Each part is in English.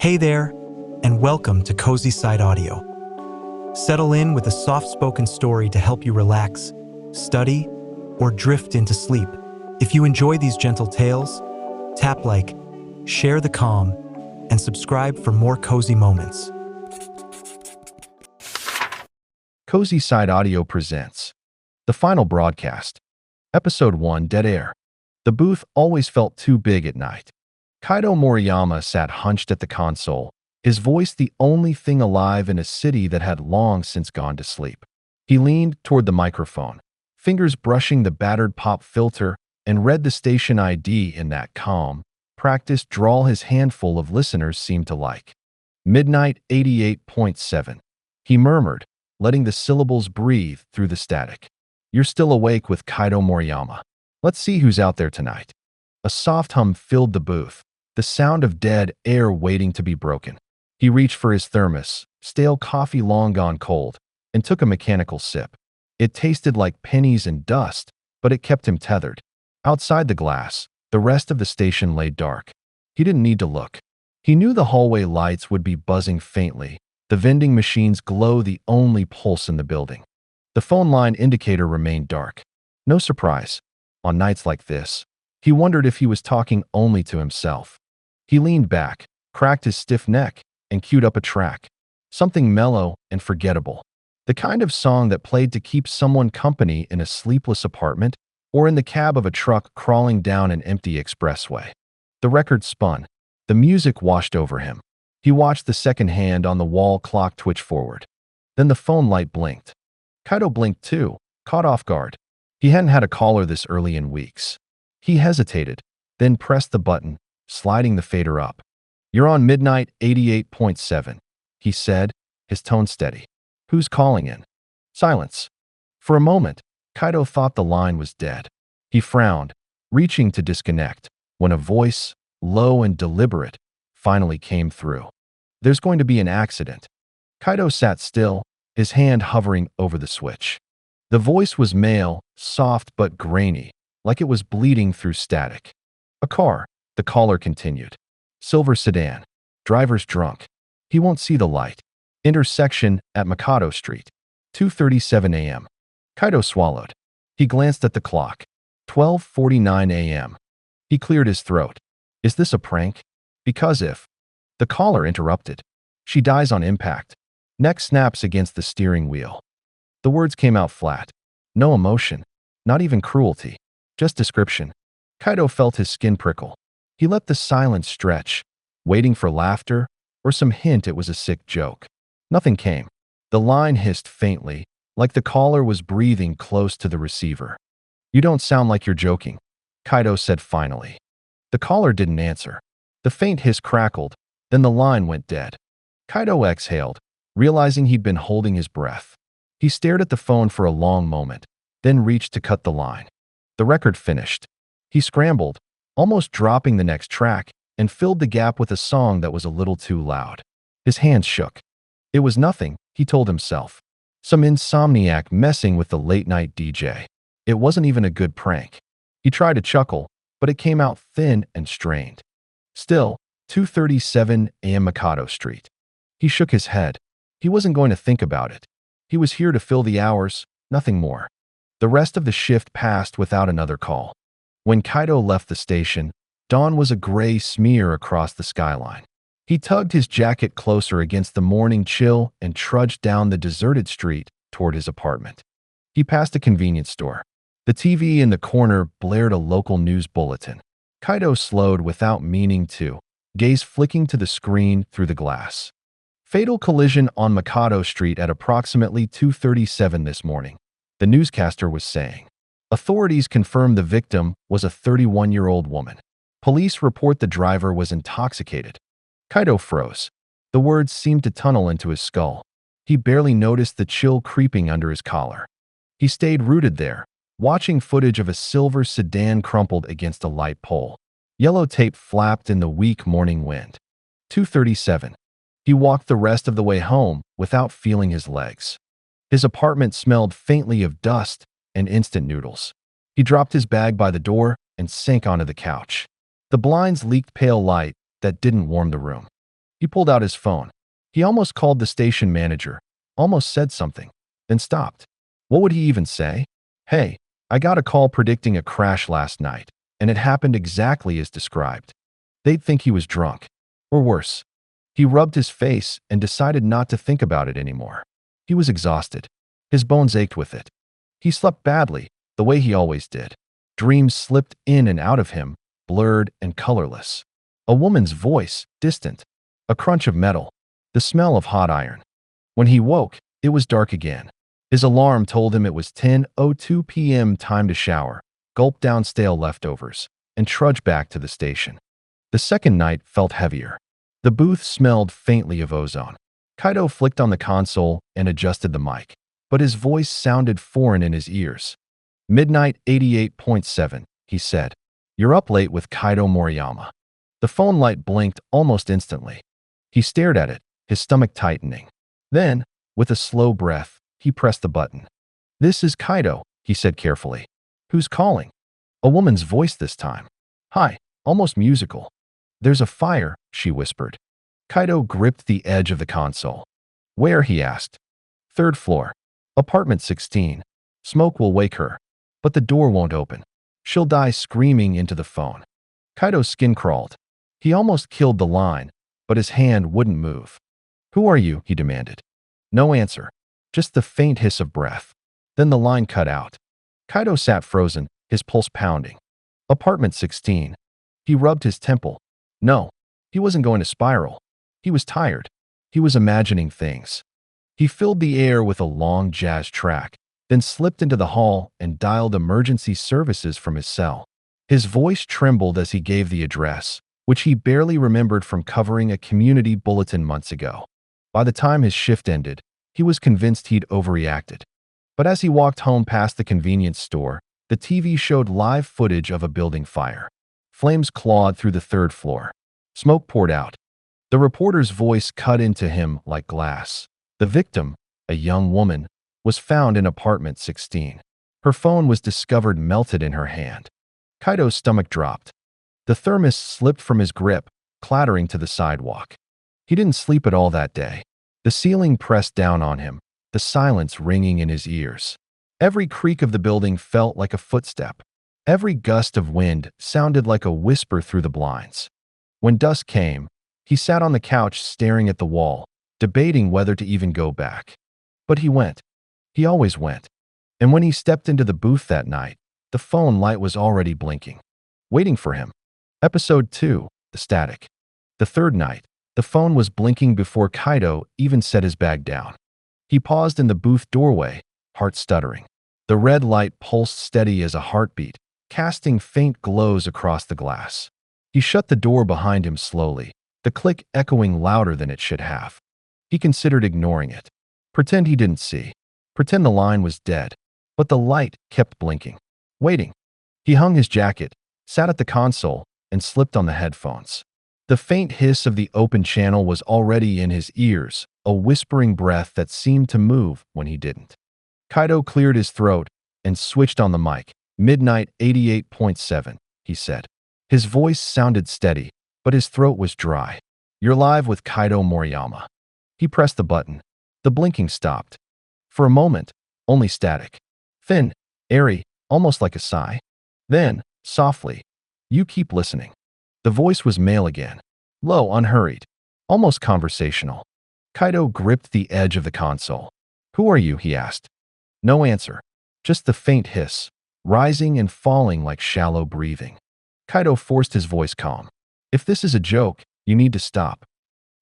Hey there, and welcome to Cozy Side Audio. Settle in with a soft-spoken story to help you relax, study, or drift into sleep. If you enjoy these gentle tales, tap like, share the calm, and subscribe for more cozy moments. CozySideAudio presents The Final Broadcast, Episode 1, Dead Air. The booth always felt too big at night. Kaito Moriyama sat hunched at the console, his voice the only thing alive in a city that had long since gone to sleep. He leaned toward the microphone, fingers brushing the battered pop filter, and read the station ID in that calm, practiced drawl his handful of listeners seemed to like. Midnight 88.7. He murmured, letting the syllables breathe through the static. You're still awake with Kaito Moriyama. Let's see who's out there tonight. A soft hum filled the booth, the sound of dead air waiting to be broken. He reached for his thermos, stale coffee long gone cold, and took a mechanical sip. It tasted like pennies and dust, but it kept him tethered. Outside the glass, the rest of the station lay dark. He didn't need to look. He knew the hallway lights would be buzzing faintly, the vending machines glow the only pulse in the building. The phone line indicator remained dark. No surprise. On nights like this, he wondered if he was talking only to himself. He leaned back, cracked his stiff neck, and queued up a track. Something mellow and forgettable. The kind of song that played to keep someone company in a sleepless apartment or in the cab of a truck crawling down an empty expressway. The record spun. The music washed over him. He watched the second hand on the wall clock twitch forward. Then the phone light blinked. Kaito blinked too, caught off guard. He hadn't had a caller this early in weeks. He hesitated, then pressed the button, sliding the fader up. You're on Midnight 88.7, he said, his tone steady. Who's calling in? Silence. For a moment, Kaito thought the line was dead. He frowned, reaching to disconnect, when a voice, low and deliberate, finally came through. There's going to be an accident. Kaito sat still, his hand hovering over the switch. The voice was male, soft but grainy, like it was bleeding through static. A car, the caller continued. Silver sedan. Driver's drunk. He won't see the light. Intersection at Mikado Street. 2:37 a.m. Kaito swallowed. He glanced at the clock. 12:49 a.m. He cleared his throat. Is this a prank? Because if... The caller interrupted. She dies on impact. Neck snaps against the steering wheel. The words came out flat. No emotion. Not even cruelty. Just description. Kaito felt his skin prickle. He let the silence stretch, waiting for laughter or some hint it was a sick joke. Nothing came. The line hissed faintly, like the caller was breathing close to the receiver. You don't sound like you're joking, Kaito said finally. The caller didn't answer. The faint hiss crackled, then the line went dead. Kaito exhaled, realizing he'd been holding his breath. He stared at the phone for a long moment, then reached to cut the line. The record finished. He scrambled, almost dropping the next track, and filled the gap with a song that was a little too loud. His hands shook. It was nothing, he told himself. Some insomniac messing with the late-night DJ. It wasn't even a good prank. He tried to chuckle, but it came out thin and strained. Still, 2:37 a.m. Mikado Street. He shook his head. He wasn't going to think about it. He was here to fill the hours, nothing more. The rest of the shift passed without another call. When Kaito left the station, dawn was a gray smear across the skyline. He tugged his jacket closer against the morning chill and trudged down the deserted street toward his apartment. He passed a convenience store. The TV in the corner blared a local news bulletin. Kaito slowed without meaning to, gaze flicking to the screen through the glass. Fatal collision on Mikado Street at approximately 2:37 this morning, the newscaster was saying. Authorities confirmed the victim was a 31-year-old woman. Police report the driver was intoxicated. Kaito froze. The words seemed to tunnel into his skull. He barely noticed the chill creeping under his collar. He stayed rooted there, watching footage of a silver sedan crumpled against a light pole. Yellow tape flapped in the weak morning wind. 2:37. He walked the rest of the way home without feeling his legs. His apartment smelled faintly of dust and instant noodles. He dropped his bag by the door and sank onto the couch. The blinds leaked pale light that didn't warm the room. He pulled out his phone. He almost called the station manager, almost said something, then stopped. What would he even say? Hey, I got a call predicting a crash last night, and it happened exactly as described. They'd think he was drunk. Or worse. He rubbed his face and decided not to think about it anymore. He was exhausted. His bones ached with it. He slept badly, the way he always did. Dreams slipped in and out of him, blurred and colorless. A woman's voice, distant. A crunch of metal. The smell of hot iron. When he woke, it was dark again. His alarm told him it was 10:02 p.m. time to shower, gulp down stale leftovers, and trudge back to the station. The second night felt heavier. The booth smelled faintly of ozone. Kaito flicked on the console and adjusted the mic, but his voice sounded foreign in his ears. Midnight 88.7, he said. You're up late with Kaito Moriyama. The phone light blinked almost instantly. He stared at it, his stomach tightening. Then, with a slow breath, he pressed the button. This is Kaito, he said carefully. Who's calling? A woman's voice this time. Hi, almost musical. There's a fire, she whispered. Kaito gripped the edge of the console. Where, he asked. Third floor. Apartment 16. Smoke will wake her. But the door won't open. She'll die screaming into the phone. Kaito's skin crawled. He almost killed the line, but his hand wouldn't move. Who are you? He demanded. No answer. Just the faint hiss of breath. Then the line cut out. Kaito sat frozen, his pulse pounding. Apartment 16. He rubbed his temple. No, he wasn't going to spiral. He was tired. He was imagining things. He filled the air with a long jazz track, then slipped into the hall and dialed emergency services from his cell. His voice trembled as he gave the address, which he barely remembered from covering a community bulletin months ago. By the time his shift ended, he was convinced he'd overreacted. But as he walked home past the convenience store, the TV showed live footage of a building fire. Flames clawed through the third floor. Smoke poured out. The reporter's voice cut into him like glass. The victim, a young woman, was found in apartment 16. Her phone was discovered melted in her hand. Kaito's stomach dropped. The thermos slipped from his grip, clattering to the sidewalk. He didn't sleep at all that day. The ceiling pressed down on him, the silence ringing in his ears. Every creak of the building felt like a footstep. Every gust of wind sounded like a whisper through the blinds. When dusk came, he sat on the couch staring at the wall, debating whether to even go back. But he went. He always went. And when he stepped into the booth that night, the phone light was already blinking, waiting for him. Episode 2, The Static. The third night, the phone was blinking before Kaito even set his bag down. He paused in the booth doorway, heart stuttering. The red light pulsed steady as a heartbeat, casting faint glows across the glass. He shut the door behind him slowly, the click echoing louder than it should have. He considered ignoring it. Pretend he didn't see. Pretend the line was dead. But the light kept blinking, waiting. He hung his jacket, sat at the console, and slipped on the headphones. The faint hiss of the open channel was already in his ears, a whispering breath that seemed to move when he didn't. Kaito cleared his throat and switched on the mic. Midnight 88.7, he said. His voice sounded steady, but his throat was dry. You're live with Kaito Moriyama. He pressed the button. The blinking stopped. For a moment, only static. Thin, airy, almost like a sigh. Then, softly, you keep listening. The voice was male again. Low, unhurried. Almost conversational. Kaito gripped the edge of the console. Who are you? He asked. No answer. Just the faint hiss, rising and falling like shallow breathing. Kaito forced his voice calm. If this is a joke, you need to stop.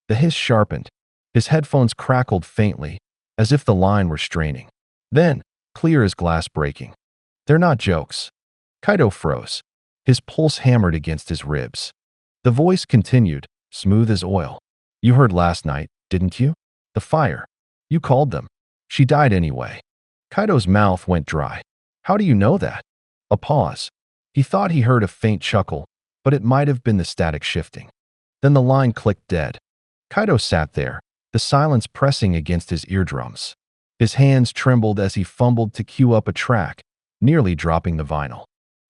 The hiss sharpened. His headphones crackled faintly, as if the line were straining. Then, clear as glass breaking. They're not jokes. Kaito froze. His pulse hammered against his ribs. The voice continued, smooth as oil. You heard last night, didn't you? The fire. You called them. She died anyway. Kaito's mouth went dry. How do you know that? A pause. He thought he heard a faint chuckle, but it might have been the static shifting. Then the line clicked dead. Kaito sat there, the silence pressing against his eardrums. His hands trembled as he fumbled to cue up a track, nearly dropping the vinyl.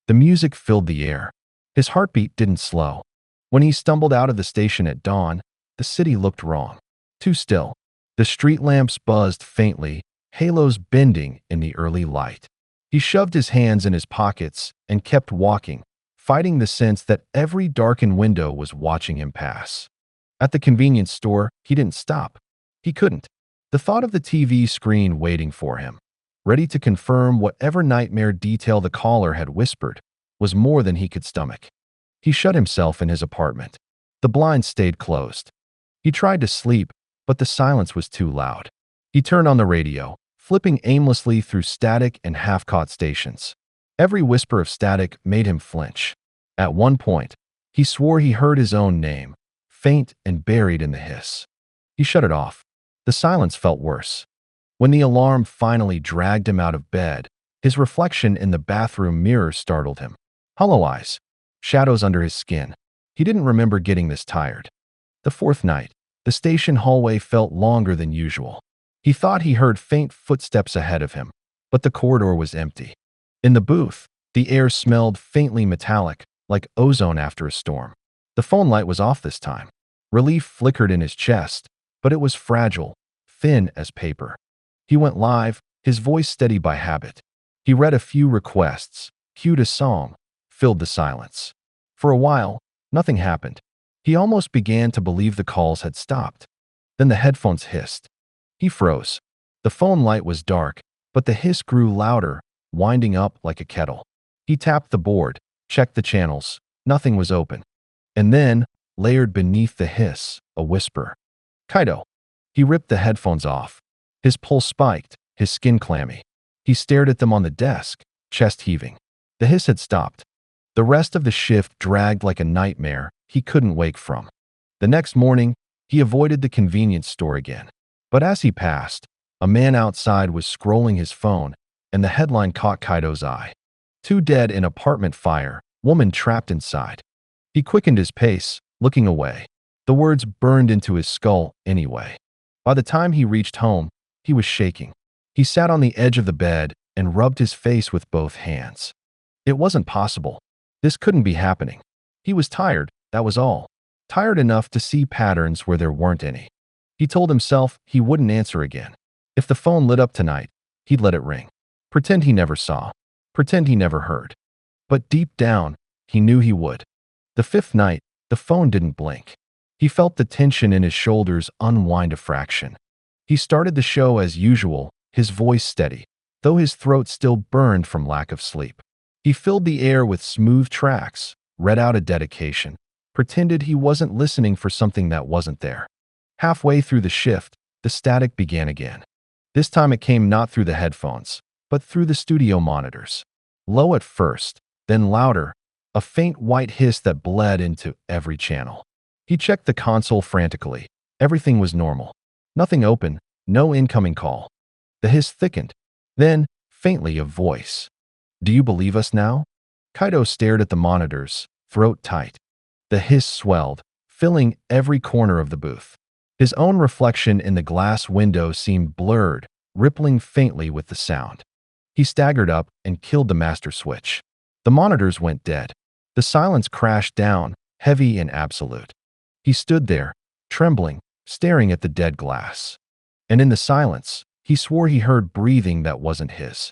The music filled the air. His heartbeat didn't slow. When he stumbled out of the station at dawn, The city looked wrong. Too still. The street lamps buzzed faintly, halos bending in the early light. He shoved his hands in his pockets and kept walking, fighting the sense that every darkened window was watching him pass. At the convenience store, he didn't stop. He couldn't. The thought of the TV screen waiting for him, ready to confirm whatever nightmare detail the caller had whispered, was more than he could stomach. He shut himself in his apartment. The blinds stayed closed. He tried to sleep, but the silence was too loud. He turned on the radio, flipping aimlessly through static and half-caught stations. Every whisper of static made him flinch. At one point, he swore he heard his own name, faint and buried in the hiss. He shut it off. The silence felt worse. When the alarm finally dragged him out of bed, his reflection in the bathroom mirror startled him. Hollow eyes, shadows under his skin. He didn't remember getting this tired. The fourth night, the station hallway felt longer than usual. He thought he heard faint footsteps ahead of him, but the corridor was empty. In the booth, the air smelled faintly metallic, like ozone after a storm. The phone light was off this time. Relief flickered in his chest, but it was fragile, thin as paper. He went live, his voice steady by habit. He read a few requests, cued a song, filled the silence. For a while, nothing happened. He almost began to believe the calls had stopped. Then the headphones hissed. He froze. The phone light was dark, but the hiss grew louder, winding up like a kettle. He tapped the board, checked the channels. Nothing was open. And then, layered beneath the hiss, a whisper. Kaito. He ripped the headphones off. His pulse spiked, his skin clammy. He stared at them on the desk, chest heaving. The hiss had stopped. The rest of the shift dragged like a nightmare he couldn't wake from. The next morning, he avoided the convenience store again. But as he passed, a man outside was scrolling his phone, and the headline caught Kaito's eye. 2 dead in apartment fire, woman trapped inside. He quickened his pace, looking away. The words burned into his skull anyway. By the time he reached home, he was shaking. He sat on the edge of the bed and rubbed his face with both hands. It wasn't possible. This couldn't be happening. He was tired, that was all. Tired enough to see patterns where there weren't any. He told himself he wouldn't answer again. If the phone lit up tonight, he'd let it ring. Pretend he never saw. Pretend he never heard. But deep down, he knew he would. The 5th night, the phone didn't blink. He felt the tension in his shoulders unwind a fraction. He started the show as usual, his voice steady, though his throat still burned from lack of sleep. He filled the air with smooth tracks, read out a dedication, pretended he wasn't listening for something that wasn't there. Halfway through the shift, the static began again. This time it came not through the headphones, but through the studio monitors. Low at first, then louder, a faint white hiss that bled into every channel. He checked the console frantically. Everything was normal. Nothing open, no incoming call. The hiss thickened. Then, faintly, a voice. Do you believe us now? Kaito stared at the monitors, throat tight. The hiss swelled, filling every corner of the booth. His own reflection in the glass window seemed blurred, rippling faintly with the sound. He staggered up and killed the master switch. The monitors went dead. The silence crashed down, heavy and absolute. He stood there, trembling, staring at the dead glass. And in the silence, he swore he heard breathing that wasn't his.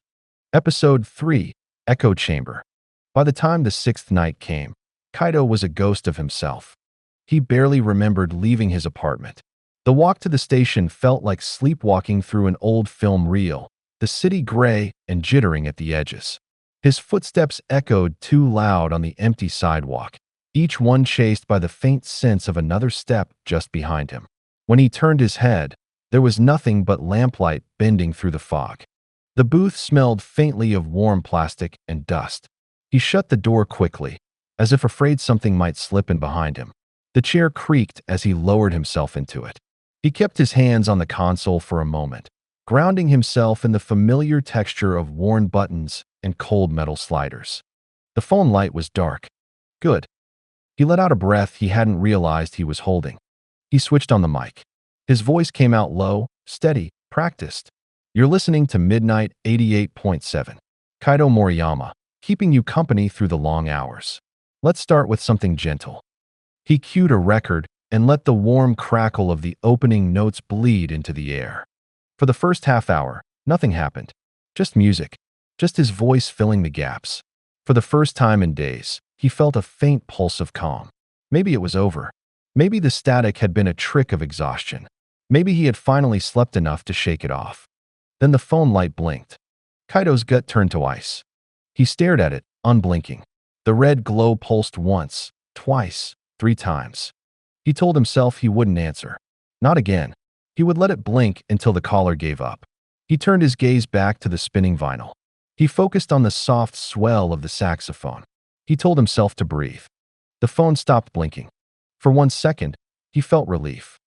Episode 3, Echo Chamber. By the time the 6th night came, Kaito was a ghost of himself. He barely remembered leaving his apartment. The walk to the station felt like sleepwalking through an old film reel, the city gray and jittering at the edges. His footsteps echoed too loud on the empty sidewalk, each one chased by the faint sense of another step just behind him. When he turned his head, there was nothing but lamplight bending through the fog. The booth smelled faintly of warm plastic and dust. He shut the door quickly, as if afraid something might slip in behind him. The chair creaked as he lowered himself into it. He kept his hands on the console for a moment, grounding himself in the familiar texture of worn buttons and cold metal sliders. The phone light was dark. Good. He let out a breath he hadn't realized he was holding. He switched on the mic. His voice came out low, steady, practiced. You're listening to Midnight 88.7. Kaito Moriyama, keeping you company through the long hours. Let's start with something gentle. He cued a record and let the warm crackle of the opening notes bleed into the air. For the first half hour, nothing happened. Just music. Just his voice filling the gaps. For the first time in days, he felt a faint pulse of calm. Maybe it was over. Maybe the static had been a trick of exhaustion. Maybe he had finally slept enough to shake it off. Then the phone light blinked. Kaito's gut turned to ice. He stared at it, unblinking. The red glow pulsed once, twice, 3 times. He told himself he wouldn't answer. Not again. He would let it blink until the caller gave up. He turned his gaze back to the spinning vinyl. He focused on the soft swell of the saxophone. He told himself to breathe. The phone stopped blinking. For 1 second, he felt relief.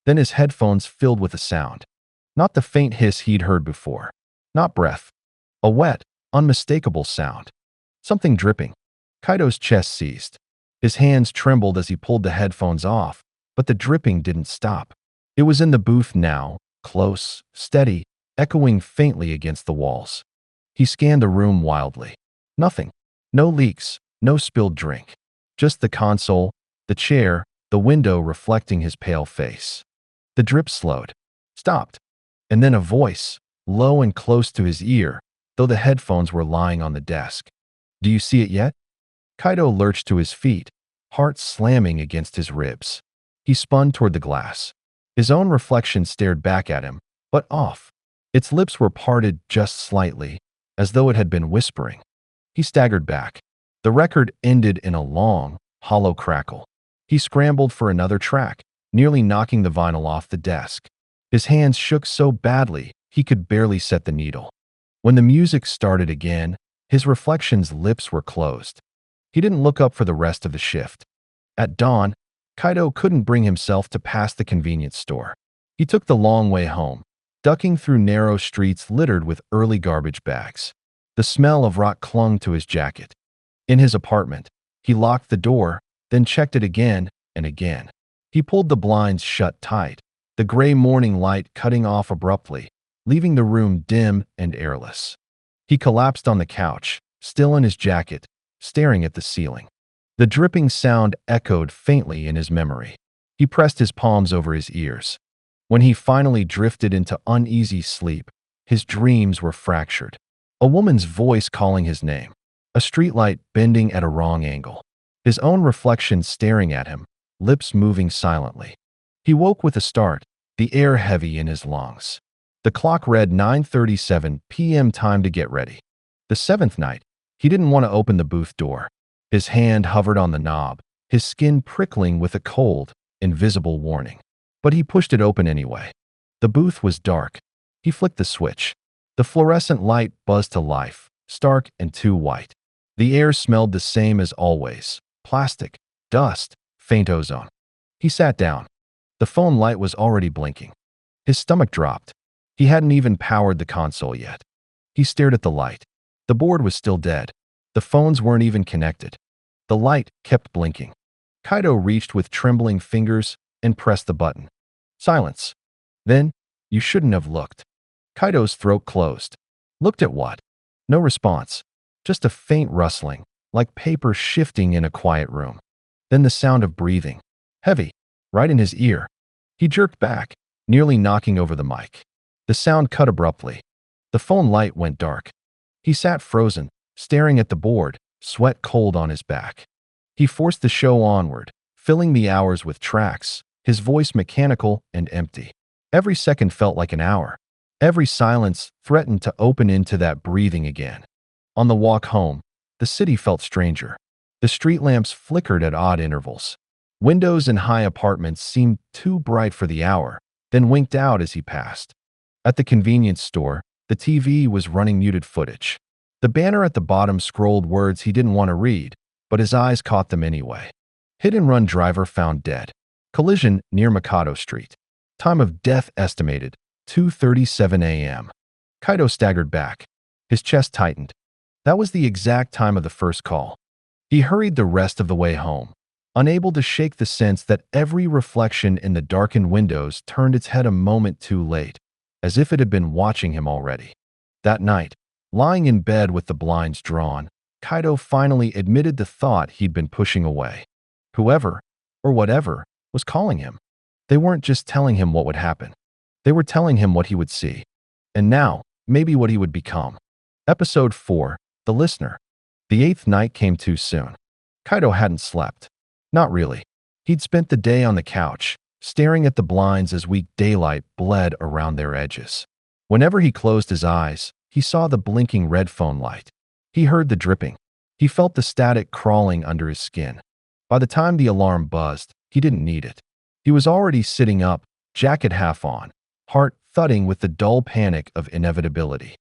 Then his headphones filled with a sound. Not the faint hiss he'd heard before. Not breath. A wet, unmistakable sound. Something dripping. Kaito's chest seized. His hands trembled as he pulled the headphones off, but the dripping didn't stop. It was in the booth now, close, steady, echoing faintly against the walls. He scanned the room wildly. Nothing. No leaks, no spilled drink. Just the console, the chair, the window reflecting his pale face. The drip slowed, stopped, and then a voice, low and close to his ear, though the headphones were lying on the desk. "Do you see it yet?" Kaito lurched to his feet, heart slamming against his ribs. He spun toward the glass. His own reflection stared back at him, but off. Its lips were parted just slightly, as though it had been whispering. He staggered back. The record ended in a long, hollow crackle. He scrambled for another track, nearly knocking the vinyl off the desk. His hands shook so badly, he could barely set the needle. When the music started again, his reflection's lips were closed. He didn't look up for the rest of the shift. At dawn, Kaito couldn't bring himself to pass the convenience store. He took the long way home, ducking through narrow streets littered with early garbage bags. The smell of rot clung to his jacket. In his apartment, he locked the door, then checked it again and again. He pulled the blinds shut tight, the gray morning light cutting off abruptly, leaving the room dim and airless. He collapsed on the couch, still in his jacket, staring at the ceiling. The dripping sound echoed faintly in his memory. He pressed his palms over his ears. When he finally drifted into uneasy sleep, his dreams were fractured. A woman's voice calling his name. A streetlight bending at a wrong angle. His own reflection staring at him, lips moving silently. He woke with a start, the air heavy in his lungs. The clock read 9:37 p.m. time to get ready. The 7th night, he didn't want to open the booth door. His hand hovered on the knob, his skin prickling with a cold, invisible warning. But he pushed it open anyway. The booth was dark. He flicked the switch. The fluorescent light buzzed to life, stark and too white. The air smelled the same as always. Plastic, dust, faint ozone. He sat down. The phone light was already blinking. His stomach dropped. He hadn't even powered the console yet. He stared at the light. The board was still dead. The phones weren't even connected. The light kept blinking. Kaito reached with trembling fingers and pressed the button. Silence. Then, "You shouldn't have looked." Kaito's throat closed. Looked at what? No response. Just a faint rustling, like paper shifting in a quiet room. Then the sound of breathing. Heavy, right in his ear. He jerked back, nearly knocking over the mic. The sound cut abruptly. The phone light went dark. He sat frozen, staring at the board, sweat cold on his back. He forced the show onward, filling the hours with tracks, his voice mechanical and empty. Every second felt like an hour. Every silence threatened to open into that breathing again. On the walk home, the city felt stranger. The street lamps flickered at odd intervals. Windows in high apartments seemed too bright for the hour, then winked out as he passed. At the convenience store, the TV was running muted footage. The banner at the bottom scrolled words he didn't want to read, but his eyes caught them anyway. Hit-and-run driver found dead. Collision near Mikado Street. Time of death estimated, 2:37 a.m. Kaito staggered back. His chest tightened. That was the exact time of the first call. He hurried the rest of the way home, unable to shake the sense that every reflection in the darkened windows turned its head a moment too late, as if it had been watching him already. That night, lying in bed with the blinds drawn, Kaito finally admitted the thought he'd been pushing away. Whoever, or whatever, was calling him. They weren't just telling him what would happen. They were telling him what he would see. And now, maybe what he would become. Episode 4, The Listener. The 8th night came too soon. Kaito hadn't slept. Not really. He'd spent the day on the couch, staring at the blinds as weak daylight bled around their edges. Whenever he closed his eyes, he saw the blinking red phone light. He heard the dripping. He felt the static crawling under his skin. By the time the alarm buzzed, he didn't need it. He was already sitting up, jacket half on, heart thudding with the dull panic of inevitability.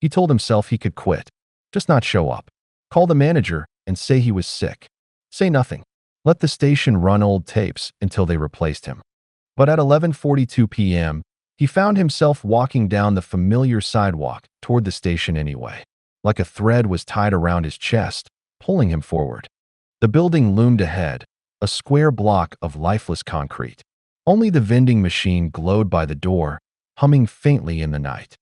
He told himself he could quit, just not show up. Call the manager and say he was sick. Say nothing. Let the station run old tapes until they replaced him. But at 11:42 p.m., he found himself walking down the familiar sidewalk toward the station anyway. Like a thread was tied around his chest, pulling him forward. The building loomed ahead, a square block of lifeless concrete. Only the vending machine glowed by the door, humming faintly in the night.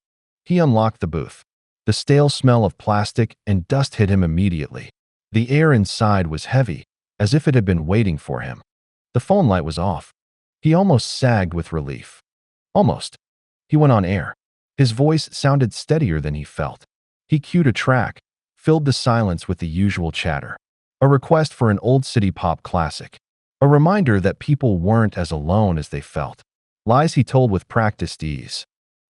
He unlocked the booth. The stale smell of plastic and dust hit him immediately. The air inside was heavy, as if it had been waiting for him. The phone light was off. He almost sagged with relief. Almost. He went on air. His voice sounded steadier than he felt. He cued a track, filled the silence with the usual chatter. A request for an old city pop classic. A reminder that people weren't as alone as they felt. Lies he told with practiced ease.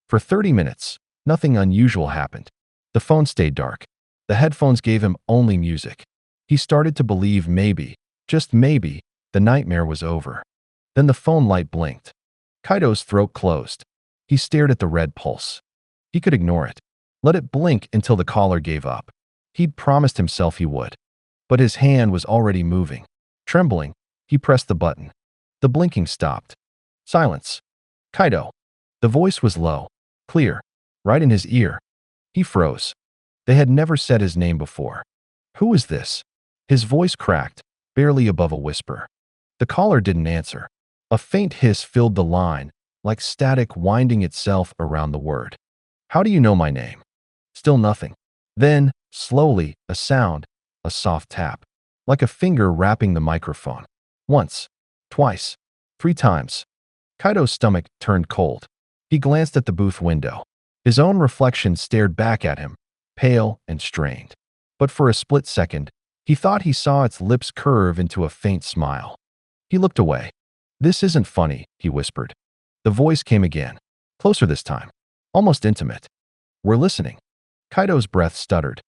For 30 minutes, nothing unusual happened. The phone stayed dark. The headphones gave him only music. He started to believe maybe, just maybe, the nightmare was over. Then the phone light blinked. Kaito's throat closed. He stared at the red pulse. He could ignore it. Let it blink until the caller gave up. He'd promised himself he would. But his hand was already moving. Trembling, he pressed the button. The blinking stopped. Silence. Kaito. The voice was low, clear, right in his ear. He froze. They had never said his name before. Who is this? His voice cracked, barely above a whisper. The caller didn't answer. A faint hiss filled the line, like static winding itself around the word. How do you know my name? Still nothing. Then, slowly, a sound, a soft tap, like a finger wrapping the microphone. Once, twice, 3 times. Kaito's stomach turned cold. He glanced at the booth window. His own reflection stared back at him, pale and strained. But for a split second, he thought he saw its lips curve into a faint smile. He looked away. This isn't funny, he whispered. The voice came again, closer this time, almost intimate. We're listening. Kaito's breath stuttered.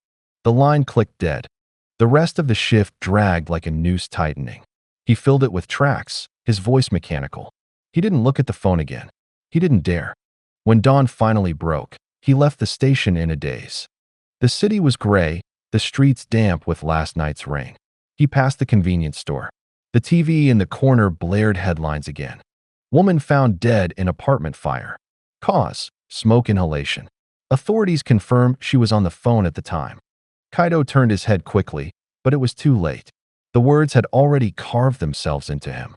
The line clicked dead. The rest of the shift dragged like a noose tightening. He filled it with tracks, his voice mechanical. He didn't look at the phone again. He didn't dare. When dawn finally broke, he left the station in a daze. The city was gray, the streets damp with last night's rain. He passed the convenience store. The TV in the corner blared headlines again. Woman found dead in apartment fire. Cause, smoke inhalation. Authorities confirm she was on the phone at the time. Kaito turned his head quickly, but it was too late. The words had already carved themselves into him.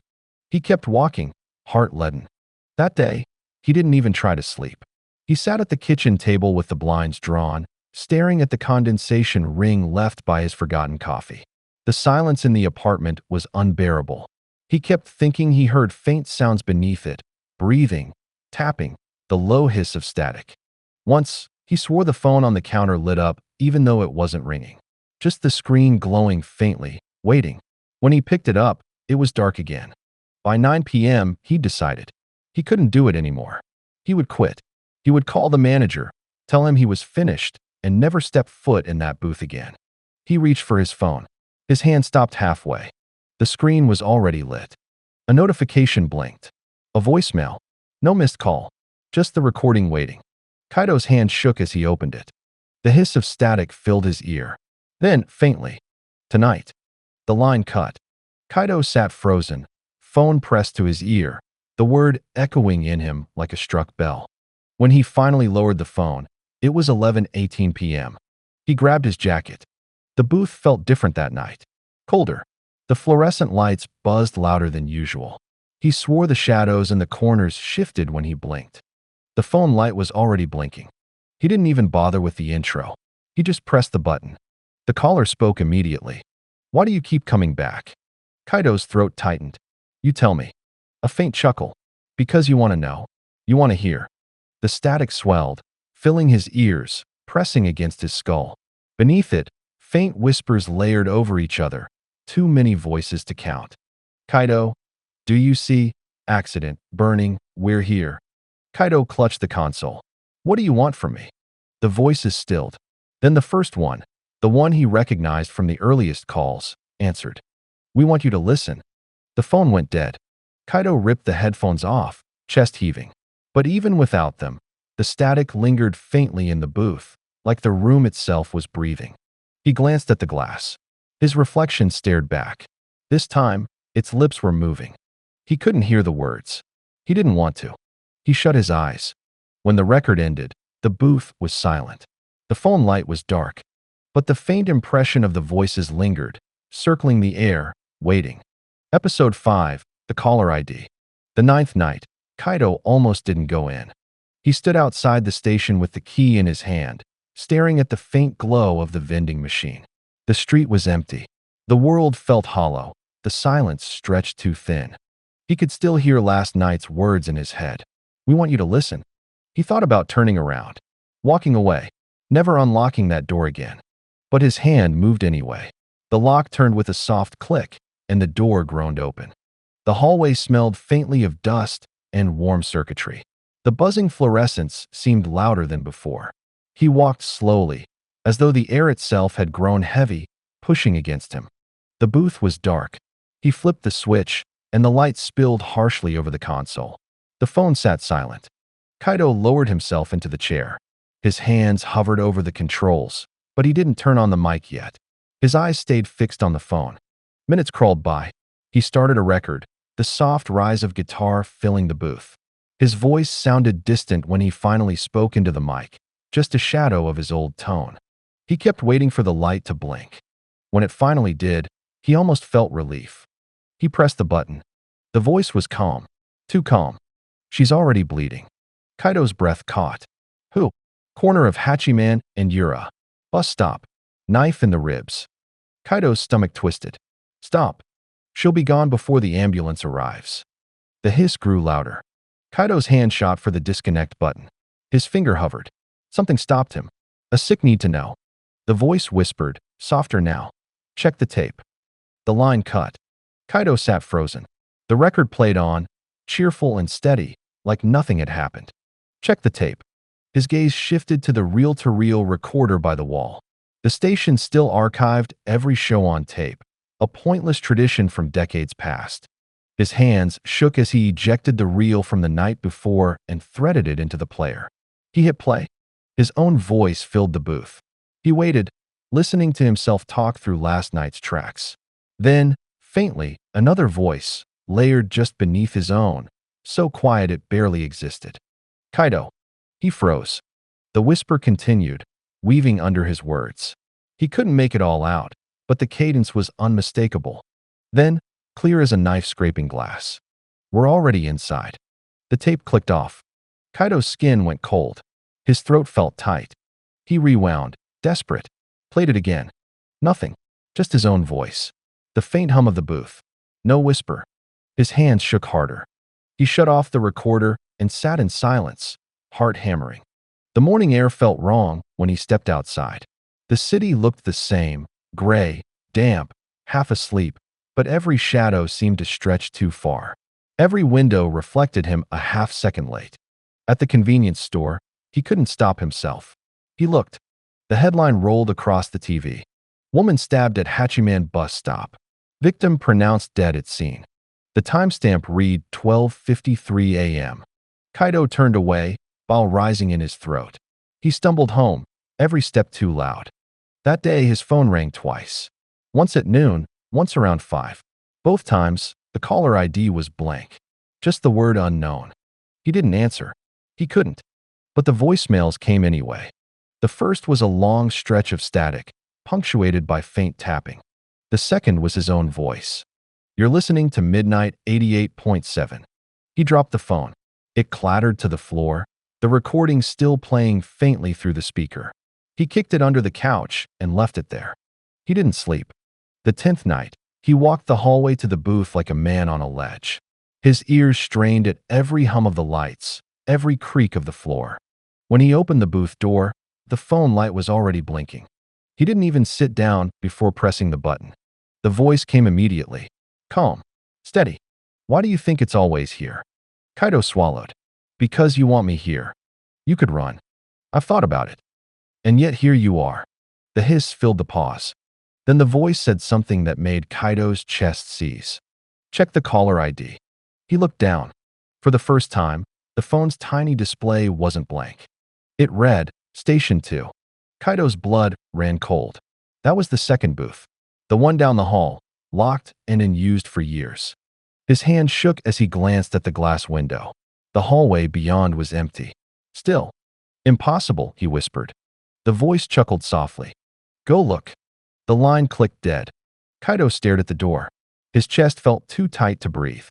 He kept walking, heart leaden. That day, he didn't even try to sleep. He sat at the kitchen table with the blinds drawn, staring at the condensation ring left by his forgotten coffee. The silence in the apartment was unbearable. He kept thinking he heard faint sounds beneath it, breathing, tapping, the low hiss of static. Once, he swore the phone on the counter lit up even though it wasn't ringing. Just the screen glowing faintly, waiting. When he picked it up, it was dark again. By 9 p.m., he decided. He couldn't do it anymore. He would quit. He would call the manager, tell him he was finished, and never step foot in that booth again. He reached for his phone. His hand stopped halfway. The screen was already lit. A notification blinked. A voicemail. No missed call. Just the recording waiting. Kaito's hand shook as he opened it. The hiss of static filled his ear. Then, faintly, tonight. The line cut. Kaito sat frozen, phone pressed to his ear, the word echoing in him like a struck bell. When he finally lowered the phone, it was 11:18 p.m. He grabbed his jacket. The booth felt different that night. Colder. The fluorescent lights buzzed louder than usual. He swore the shadows in the corners shifted when he blinked. The phone light was already blinking. He didn't even bother with the intro. He just pressed the button. The caller spoke immediately. Why do you keep coming back? Kaito's throat tightened. You tell me. A faint chuckle. Because you want to know. You want to hear. The static swelled, filling his ears, pressing against his skull. Beneath it, faint whispers layered over each other, too many voices to count. Kaito, do you see? Accident, burning, we're here. Kaito clutched the console. What do you want from me? The voices stilled. Then the first one, the one he recognized from the earliest calls, answered. We want you to listen. The phone went dead. Kaito ripped the headphones off, chest heaving. But even without them, the static lingered faintly in the booth, like the room itself was breathing. He glanced at the glass. His reflection stared back. This time, its lips were moving. He couldn't hear the words. He didn't want to. He shut his eyes. When the record ended, the booth was silent. The phone light was dark. But the faint impression of the voices lingered, circling the air, waiting. Episode 5, The Caller ID. The ninth night, Kaito almost didn't go in. He stood outside the station with the key in his hand, staring at the faint glow of the vending machine. The street was empty. The world felt hollow. The silence stretched too thin. He could still hear last night's words in his head. We want you to listen. He thought about turning around, walking away, never unlocking that door again. But his hand moved anyway. The lock turned with a soft click, and the door groaned open. The hallway smelled faintly of dust and warm circuitry. The buzzing fluorescence seemed louder than before. He walked slowly, as though the air itself had grown heavy, pushing against him. The booth was dark. He flipped the switch, and the light spilled harshly over the console. The phone sat silent. Kaito lowered himself into the chair. His hands hovered over the controls, but he didn't turn on the mic yet. His eyes stayed fixed on the phone. Minutes crawled by. He started a record, the soft rise of guitar filling the booth. His voice sounded distant when he finally spoke into the mic, just a shadow of his old tone. He kept waiting for the light to blink. When it finally did, he almost felt relief. He pressed the button. The voice was calm. Too calm. She's already bleeding. Kaito's breath caught. Who? Corner of Hachiman and Yura. Bus stop. Knife in the ribs. Kaito's stomach twisted. Stop. She'll be gone before the ambulance arrives. The hiss grew louder. Kaito's hand shot for the disconnect button. His finger hovered. Something stopped him. A sick need to know. The voice whispered, softer now. Check the tape. The line cut. Kaito sat frozen. The record played on, cheerful and steady, like nothing had happened. Check the tape. His gaze shifted to the reel-to-reel recorder by the wall. The station still archived every show on tape, a pointless tradition from decades past. His hands shook as he ejected the reel from the night before and threaded it into the player. He hit play. His own voice filled the booth. He waited, listening to himself talk through last night's tracks. Then, faintly, another voice, layered just beneath his own, so quiet it barely existed. Kaito. He froze. The whisper continued, weaving under his words. He couldn't make it all out, but the cadence was unmistakable. Then, clear as a knife scraping glass. We're already inside. The tape clicked off. Kaito's skin went cold. His throat felt tight. He rewound, desperate. Played it again. Nothing. Just his own voice. The faint hum of the booth. No whisper. His hands shook harder. He shut off the recorder and sat in silence, heart hammering. The morning air felt wrong when he stepped outside. The city looked the same, gray, damp, half asleep, but every shadow seemed to stretch too far. Every window reflected him a half-second late. At the convenience store, he couldn't stop himself. He looked. The headline rolled across the TV. Woman stabbed at Hachiman bus stop. Victim pronounced dead at scene. The timestamp read 12:53 a.m. Kaito turned away, bile rising in his throat. He stumbled home, every step too loud. That day his phone rang twice. Once at noon, once around 5. Both times, the caller ID was blank. Just the word unknown. He didn't answer. He couldn't. But the voicemails came anyway. The first was a long stretch of static, punctuated by faint tapping. The second was his own voice. You're listening to Midnight 88.7. He dropped the phone. It clattered to the floor, the recording still playing faintly through the speaker. He kicked it under the couch and left it there. He didn't sleep. The 10th night, he walked the hallway to the booth like a man on a ledge. His ears strained at every hum of the lights, every creak of the floor. When he opened the booth door, the phone light was already blinking. He didn't even sit down before pressing the button. The voice came immediately. Calm. Steady. Why do you think it's always here? Kaito swallowed. Because you want me here. You could run. I've thought about it. And yet here you are. The hiss filled the pause. Then the voice said something that made Kaito's chest seize. Check the caller ID. He looked down. For the first time, the phone's tiny display wasn't blank. It read, Station 2. Kaito's blood ran cold. That was the second booth. The one down the hall, locked and unused for years. His hand shook as he glanced at the glass window. The hallway beyond was empty. Still. Impossible, he whispered. The voice chuckled softly. Go look. The line clicked dead. Kaito stared at the door. His chest felt too tight to breathe.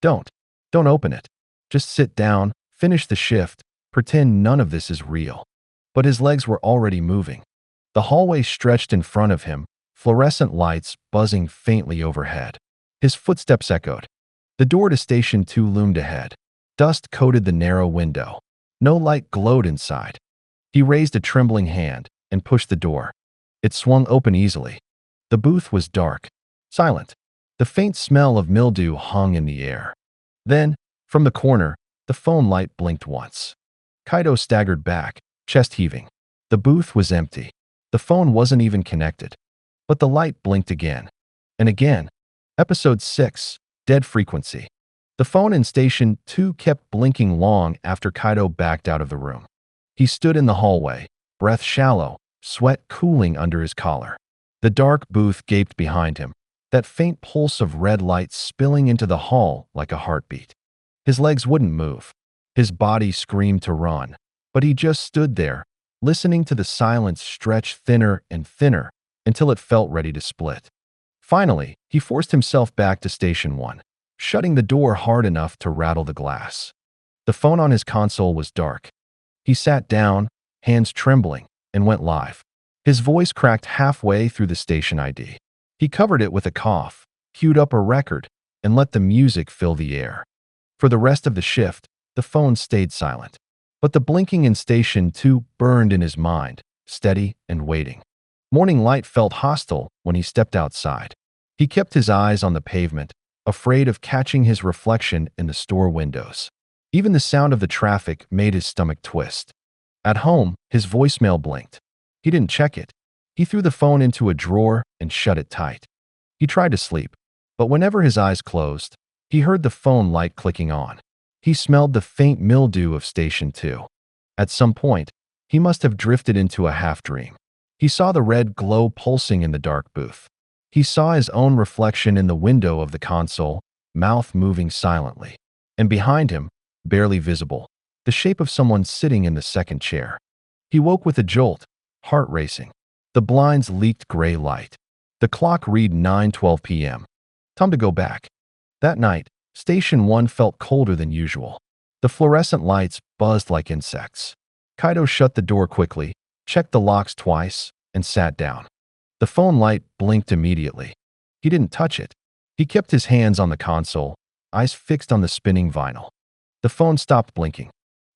Don't open it. Just sit down, finish the shift, pretend none of this is real. But his legs were already moving. The hallway stretched in front of him, fluorescent lights buzzing faintly overhead. His footsteps echoed. The door to Station 2 loomed ahead. Dust coated the narrow window. No light glowed inside. He raised a trembling hand and pushed the door. It swung open easily. The booth was dark, silent. The faint smell of mildew hung in the air. Then, from the corner, the phone light blinked once. Kaito staggered back, chest heaving. The booth was empty. The phone wasn't even connected. But the light blinked again. And again. Episode 6, Dead Frequency. The phone in Station 2 kept blinking long after Kaito backed out of the room. He stood in the hallway, breath shallow, sweat cooling under his collar. The dark booth gaped behind him, that faint pulse of red light spilling into the hall like a heartbeat. His legs wouldn't move. His body screamed to run, but he just stood there, listening to the silence stretch thinner and thinner until it felt ready to split. Finally, he forced himself back to Station 1, shutting the door hard enough to rattle the glass. The phone on his console was dark. He sat down, hands trembling, and went live. His voice cracked halfway through the station ID. He covered it with a cough, queued up a record, and let the music fill the air. For the rest of the shift, the phone stayed silent. But the blinking in Station 2 burned in his mind, steady and waiting. Morning light felt hostile when he stepped outside. He kept his eyes on the pavement, afraid of catching his reflection in the store windows. Even the sound of the traffic made his stomach twist. At home, his voicemail blinked. He didn't check it. He threw the phone into a drawer and shut it tight. He tried to sleep, but whenever his eyes closed, he heard the phone light clicking on. He smelled the faint mildew of Station 2. At some point, he must have drifted into a half-dream. He saw the red glow pulsing in the dark booth. He saw his own reflection in the window of the console, mouth moving silently. And behind him, barely visible, the shape of someone sitting in the second chair. He woke with a jolt, heart racing. The blinds leaked gray light. The clock read 9:12 p.m. Time to go back. That night, Station 1 felt colder than usual. The fluorescent lights buzzed like insects. Kaito shut the door quickly, checked the locks twice, and sat down. The phone light blinked immediately. He didn't touch it. He kept his hands on the console, eyes fixed on the spinning vinyl. The phone stopped blinking.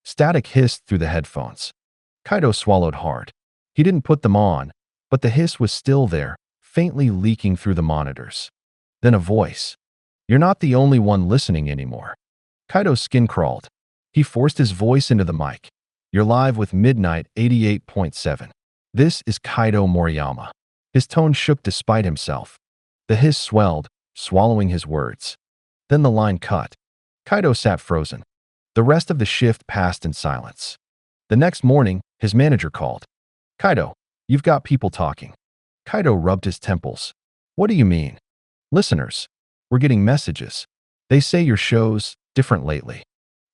Static hissed through the headphones. Kaito swallowed hard. He didn't put them on, but the hiss was still there, faintly leaking through the monitors. Then a voice. You're not the only one listening anymore. Kaito's skin crawled. He forced his voice into the mic. You're live with Midnight 88.7. This is Kaito Moriyama. His tone shook despite himself. The hiss swelled, swallowing his words. Then the line cut. Kaito sat frozen. The rest of the shift passed in silence. The next morning, his manager called. Kaito, you've got people talking. Kaito rubbed his temples. What do you mean? Listeners. We're getting messages. They say your show's different lately.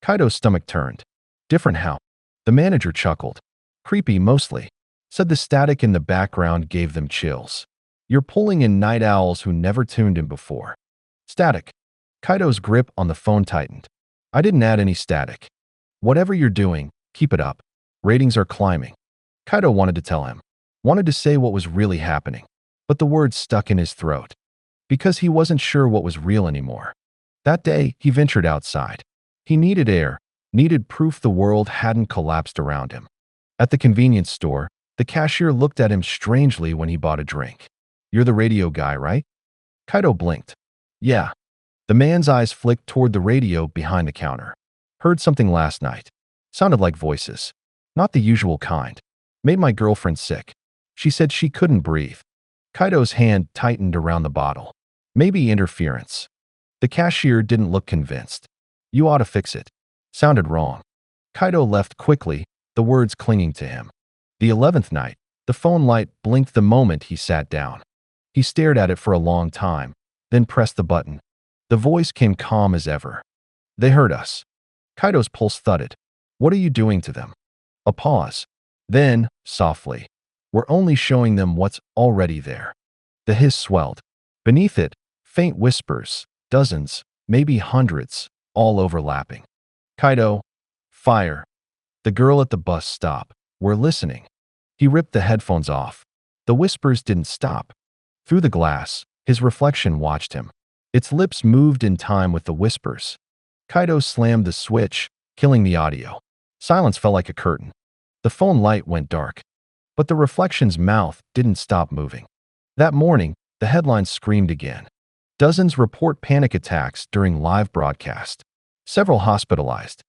Kaito's stomach turned. Different how? The manager chuckled. Creepy mostly. Said the static in the background gave them chills. You're pulling in night owls who never tuned in before. Static. Kaito's grip on the phone tightened. I didn't add any static. Whatever you're doing, keep it up. Ratings are climbing. Kaito wanted to tell him. Wanted to say what was really happening. But the words stuck in his throat. Because he wasn't sure what was real anymore. That day, he ventured outside. He needed air, needed proof the world hadn't collapsed around him. At the convenience store, the cashier looked at him strangely when he bought a drink. "You're the radio guy, right?" Kaito blinked. "Yeah." The man's eyes flicked toward the radio behind the counter. "Heard something last night. Sounded like voices. Not the usual kind. Made my girlfriend sick. She said she couldn't breathe." Kaito's hand tightened around the bottle. "Maybe interference." The cashier didn't look convinced. "You ought to fix it." Sounded wrong. Kaito left quickly, the words clinging to him. The 11th night, the phone light blinked the moment he sat down. He stared at it for a long time, then pressed the button. The voice came calm as ever. "They heard us." Kaito's pulse thudded. "What are you doing to them?" A pause. Then, softly, "We're only showing them what's already there." The hiss swelled. Beneath it, faint whispers, dozens, maybe hundreds, all overlapping. "Kaito, fire." The girl at the bus stop. "We're listening." He ripped the headphones off. The whispers didn't stop. Through the glass, his reflection watched him. Its lips moved in time with the whispers. Kaito slammed the switch, killing the audio. Silence fell like a curtain. The phone light went dark. But the reflection's mouth didn't stop moving. That morning, the headlines screamed again. Dozens report panic attacks during live broadcast. Several hospitalized.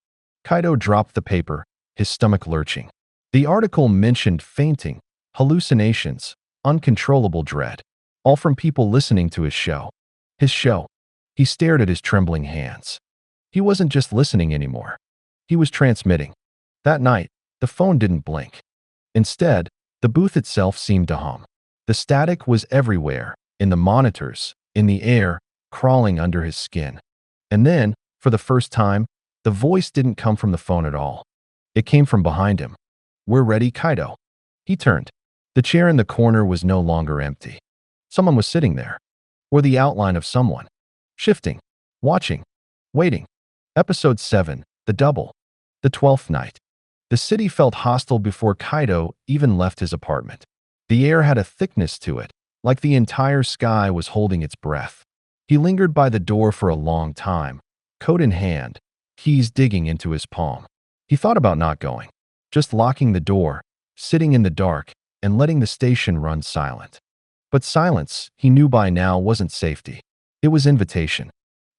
Kaito dropped the paper, his stomach lurching. The article mentioned fainting, hallucinations, uncontrollable dread, all from people listening to his show. His show. He stared at his trembling hands. He wasn't just listening anymore. He was transmitting. That night, the phone didn't blink. Instead, the booth itself seemed to hum. The static was everywhere, in the monitors, in the air, crawling under his skin. And then, for the first time, the voice didn't come from the phone at all. It came from behind him. "We're ready, Kaito." He turned. The chair in the corner was no longer empty. Someone was sitting there. Or the outline of someone. Shifting. Watching. Waiting. Episode 7, The Double. The 12th night. The city felt hostile before Kaito even left his apartment. The air had a thickness to it, like the entire sky was holding its breath. He lingered by the door for a long time, coat in hand, keys digging into his palm. He thought about not going, just locking the door, sitting in the dark, and letting the station run silent. But silence, he knew by now, wasn't safety. It was invitation.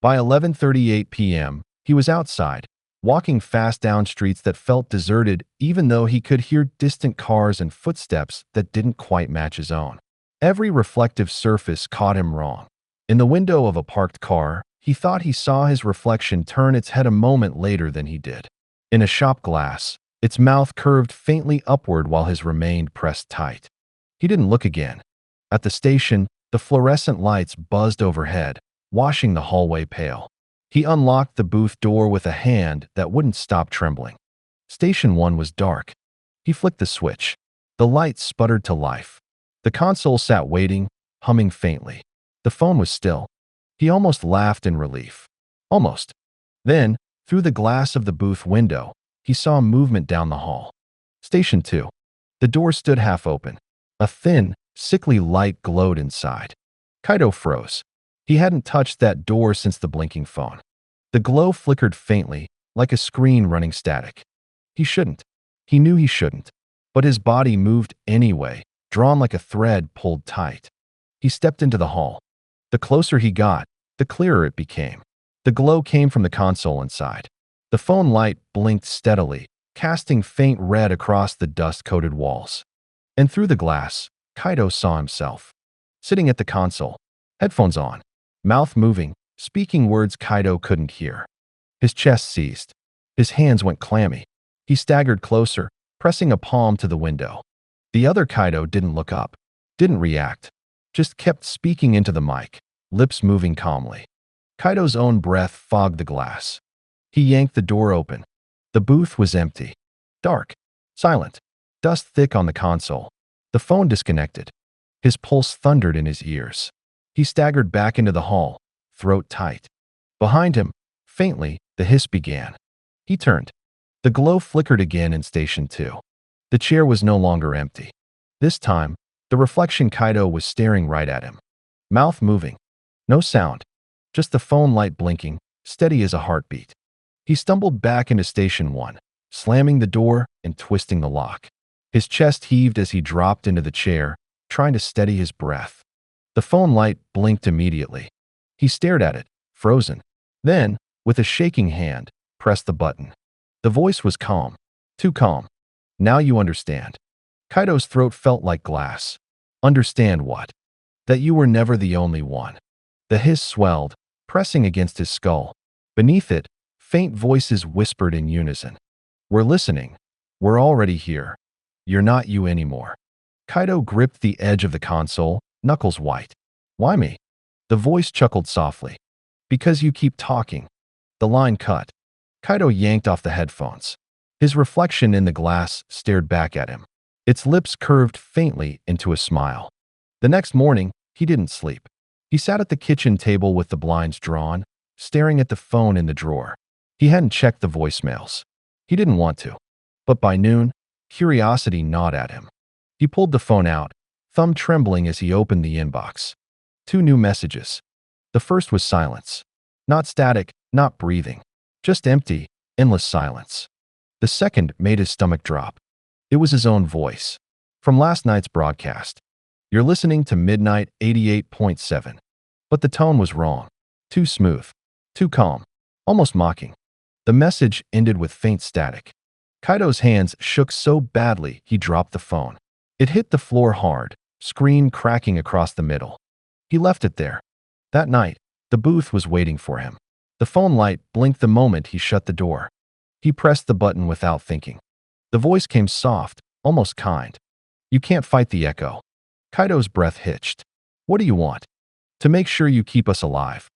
By 11:38 p.m., he was outside, walking fast down streets that felt deserted even though he could hear distant cars and footsteps that didn't quite match his own. Every reflective surface caught him wrong. In the window of a parked car, he thought he saw his reflection turn its head a moment later than he did. In a shop glass, its mouth curved faintly upward while his remained pressed tight. He didn't look again. At the station, the fluorescent lights buzzed overhead, washing the hallway pale. He unlocked the booth door with a hand that wouldn't stop trembling. Station 1 was dark. He flicked the switch. The lights sputtered to life. The console sat waiting, humming faintly. The phone was still. He almost laughed in relief. Almost. Then, through the glass of the booth window, he saw movement down the hall. Station 2. The door stood half open. A thin, sickly light glowed inside. Kaito froze. He hadn't touched that door since the blinking phone. The glow flickered faintly, like a screen running static. He shouldn't. He knew he shouldn't. But his body moved anyway, drawn like a thread pulled tight. He stepped into the hall. The closer he got, the clearer it became. The glow came from the console inside. The phone light blinked steadily, casting faint red across the dust-coated walls. And through the glass, Kaito saw himself. Sitting at the console, headphones on, mouth moving, speaking words Kaito couldn't hear. His chest seized. His hands went clammy. He staggered closer, pressing a palm to the window. The other Kaito didn't look up, didn't react, just kept speaking into the mic, lips moving calmly. Kaito's own breath fogged the glass. He yanked the door open. The booth was empty. Dark. Silent. Dust thick on the console. The phone disconnected. His pulse thundered in his ears. He staggered back into the hall, throat tight. Behind him, faintly, the hiss began. He turned. The glow flickered again in Station 2. The chair was no longer empty. This time, the reflection Kaito was staring right at him. Mouth moving. No sound. just the phone light blinking, steady as a heartbeat. He stumbled back into Station 1, slamming the door and twisting the lock. His chest heaved as he dropped into the chair, trying to steady his breath. The phone light blinked immediately. He stared at it, frozen. Then, with a shaking hand, pressed the button. The voice was calm. Too calm. Now you understand. Kaito's throat felt like glass. Understand what? That you were never the only one. The hiss swelled, pressing against his skull. Beneath it, faint voices whispered in unison. We're listening. We're already here. You're not you anymore. Kaito gripped the edge of the console, knuckles white. Why me? The voice chuckled softly. Because you keep talking. The line cut. Kaito yanked off the headphones. His reflection in the glass stared back at him. Its lips curved faintly into a smile. The next morning, he didn't sleep. He sat at the kitchen table with the blinds drawn, staring at the phone in the drawer. He hadn't checked the voicemails. He didn't want to. But by noon, curiosity gnawed at him. He pulled the phone out, thumb trembling as he opened the inbox. 2 new messages. The first was silence. Not static, not breathing. Just empty, endless silence. The second made his stomach drop. It was his own voice. From last night's broadcast. You're listening to Midnight 88.7. But the tone was wrong. Too smooth. Too calm. Almost mocking. The message ended with faint static. Kaito's hands shook so badly he dropped the phone. It hit the floor hard, screen cracking across the middle. He left it there. That night, the booth was waiting for him. The phone light blinked the moment he shut the door. He pressed the button without thinking. The voice came soft, almost kind. You can't fight the echo. Kaito's breath hitched. What do you want? To make sure you keep us alive.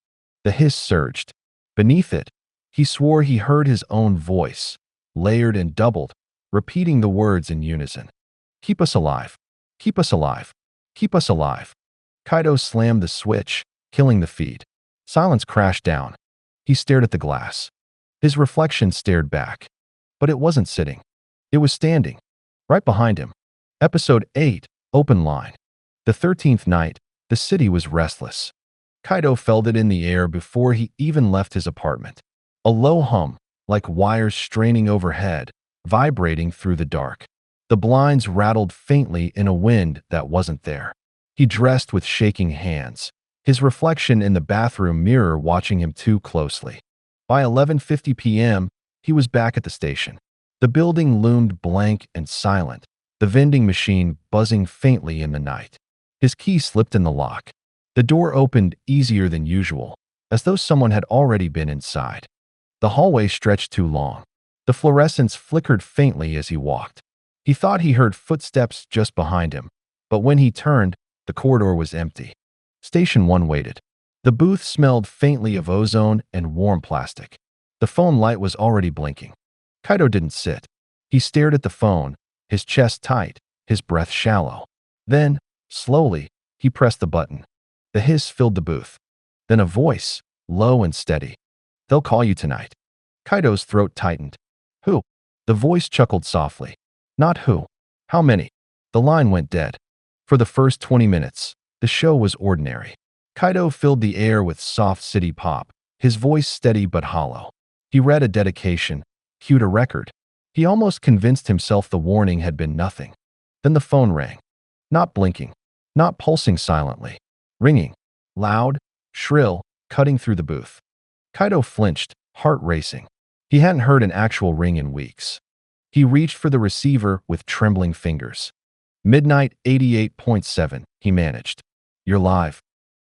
The hiss surged. Beneath it, he swore he heard his own voice, layered and doubled, repeating the words in unison. Keep us alive. Keep us alive. Keep us alive. Kaito slammed the switch, killing the feed. Silence crashed down. He stared at the glass. His reflection stared back. But it wasn't sitting. It was standing. Right behind him. Episode 8, Open Line. The 13th night, the city was restless. Kaito felt it in the air before he even left his apartment. A low hum, like wires straining overhead, vibrating through the dark. The blinds rattled faintly in a wind that wasn't there. He dressed with shaking hands, his reflection in the bathroom mirror watching him too closely. By 11:50 p.m., he was back at the station. The building loomed blank and silent, the vending machine buzzing faintly in the night. His key slipped in the lock. The door opened easier than usual, as though someone had already been inside. The hallway stretched too long. The fluorescents flickered faintly as he walked. He thought he heard footsteps just behind him, but when he turned, the corridor was empty. Station 1 waited. The booth smelled faintly of ozone and warm plastic. The phone light was already blinking. Kaito didn't sit. He stared at the phone, his chest tight, his breath shallow. Then, slowly, he pressed the button. The hiss filled the booth. Then a voice, low and steady. They'll call you tonight. Kaito's throat tightened. Who? The voice chuckled softly. Not who. How many? The line went dead. For the first 20 minutes, the show was ordinary. Kaito filled the air with soft city pop, his voice steady but hollow. He read a dedication, cued a record. He almost convinced himself the warning had been nothing. Then the phone rang. Not blinking, not pulsing silently. Ringing. Loud, shrill, cutting through the booth. Kaito flinched, heart racing. He hadn't heard an actual ring in weeks. He reached for the receiver with trembling fingers. Midnight 88.7, he managed. You're live.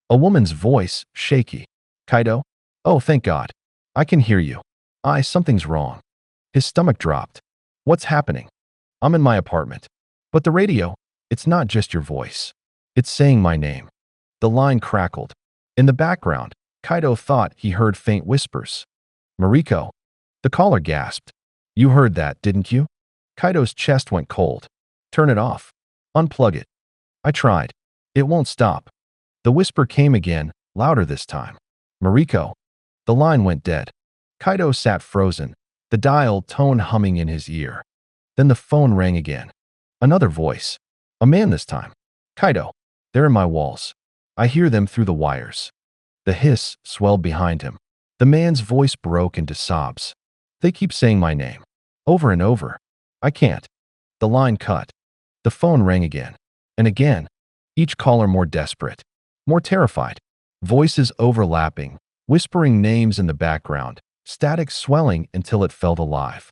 A woman's voice, shaky. Kaito? Oh, thank God. I can hear you. Something's wrong. His stomach dropped. What's happening? I'm in my apartment. But the radio, it's not just your voice. It's saying my name. The line crackled. In the background, Kaito thought he heard faint whispers. Mariko. The caller gasped. You heard that, didn't you? Kaito's chest went cold. Turn it off. Unplug it. I tried. It won't stop. The whisper came again, louder this time. Mariko. The line went dead. Kaito sat frozen, the dial tone humming in his ear. Then the phone rang again. Another voice. A man this time. Kaito. They're in my walls. I hear them through the wires. The hiss swelled behind him. The man's voice broke into sobs. They keep saying my name. Over and over. I can't. The line cut. The phone rang again. And again. Each caller more desperate. More terrified. Voices overlapping. Whispering names in the background. Static swelling until it felt alive.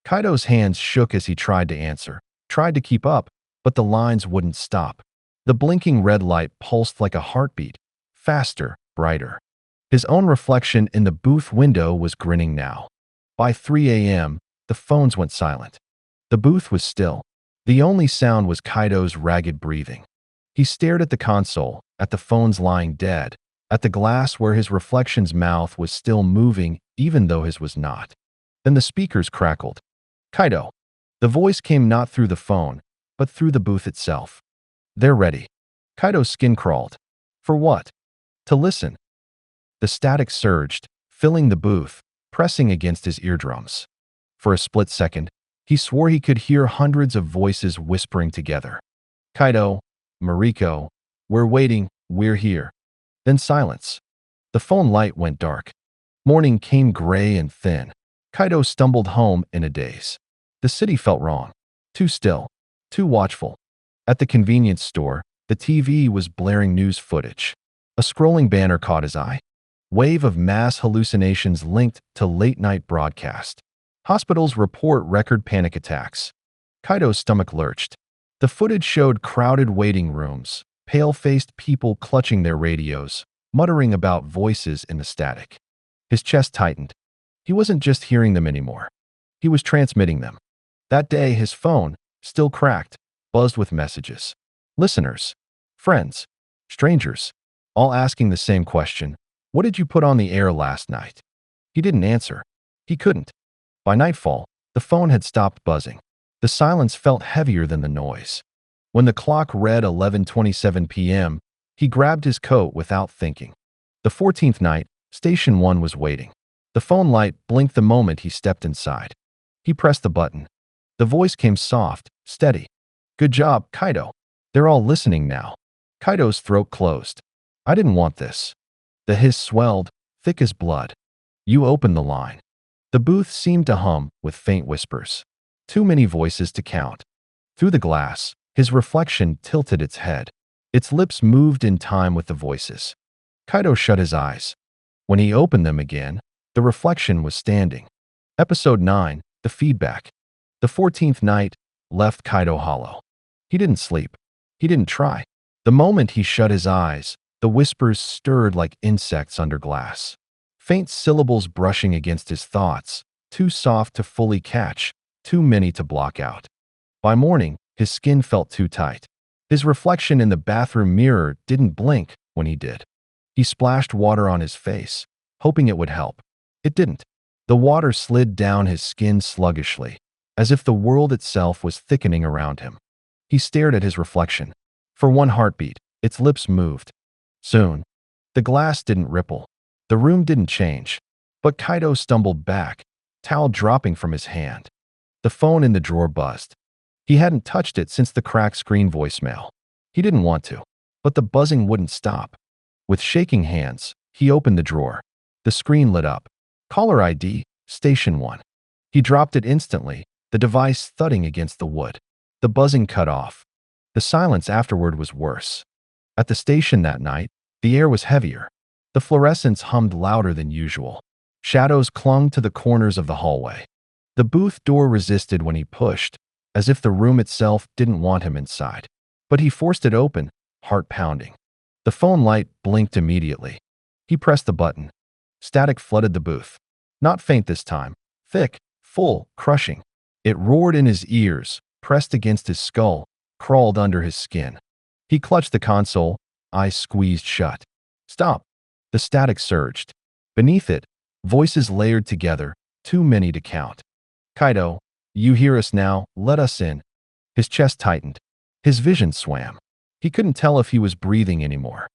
Kaito's hands shook as he tried to answer. Tried to keep up, but the lines wouldn't stop. The blinking red light pulsed like a heartbeat. Faster, brighter. His own reflection in the booth window was grinning now. By 3 a.m., the phones went silent. The booth was still. The only sound was Kaito's ragged breathing. He stared at the console, at the phones lying dead, at the glass where his reflection's mouth was still moving even though his was not. Then the speakers crackled. Kaito. The voice came not through the phone, but through the booth itself. They're ready. Kaito's skin crawled. For what? To listen. The static surged, filling the booth, pressing against his eardrums. For a split second, he swore he could hear hundreds of voices whispering together. Kaito, Mariko, we're waiting, we're here. Then silence. The phone light went dark. Morning came gray and thin. Kaito stumbled home in a daze. The city felt wrong. Too still. Too watchful. At the convenience store, the TV was blaring news footage. A scrolling banner caught his eye. Wave of mass hallucinations linked to late-night broadcast. Hospitals report record panic attacks. Kaito's stomach lurched. The footage showed crowded waiting rooms, pale-faced people clutching their radios, muttering about voices in the static. His chest tightened. He wasn't just hearing them anymore. He was transmitting them. That day, his phone, still cracked, buzzed with messages. Listeners, friends, strangers, all asking the same question. What did you put on the air last night? He didn't answer. He couldn't. By nightfall, the phone had stopped buzzing. The silence felt heavier than the noise. When the clock read 11:27 p.m., he grabbed his coat without thinking. The 14th night, Station 1 was waiting. The phone light blinked the moment he stepped inside. He pressed the button. The voice came soft, steady. Good job, Kaito. They're all listening now. Kaito's throat closed. I didn't want this. The hiss swelled, thick as blood. You opened the line. The booth seemed to hum with faint whispers. Too many voices to count. Through the glass, his reflection tilted its head. Its lips moved in time with the voices. Kaito shut his eyes. When he opened them again, the reflection was standing. Episode 9, The Feedback. The 14th night left Kaito hollow. He didn't sleep. He didn't try. The moment he shut his eyes, the whispers stirred like insects under glass. Faint syllables brushing against his thoughts, too soft to fully catch, too many to block out. By morning, his skin felt too tight. His reflection in the bathroom mirror didn't blink when he did. He splashed water on his face, hoping it would help. It didn't. The water slid down his skin sluggishly, as if the world itself was thickening around him. He stared at his reflection. For one heartbeat, its lips moved. Soon, the glass didn't ripple. The room didn't change. But Kaito stumbled back, towel dropping from his hand. The phone in the drawer buzzed. He hadn't touched it since the cracked screen voicemail. He didn't want to, but the buzzing wouldn't stop. With shaking hands, he opened the drawer. The screen lit up. Caller ID, Station 1. He dropped it instantly, the device thudding against the wood. The buzzing cut off. The silence afterward was worse. At the station that night, the air was heavier. The fluorescents hummed louder than usual. Shadows clung to the corners of the hallway. The booth door resisted when he pushed, as if the room itself didn't want him inside. But he forced it open, heart pounding. The phone light blinked immediately. He pressed the button. Static flooded the booth. Not faint this time. Thick, full, crushing. It roared in his ears, pressed against his skull, crawled under his skin. He clutched the console, eyes squeezed shut. Stop. The static surged. Beneath it, voices layered together, too many to count. Kaito, you hear us now, let us in. His chest tightened. His vision swam. He couldn't tell if he was breathing anymore.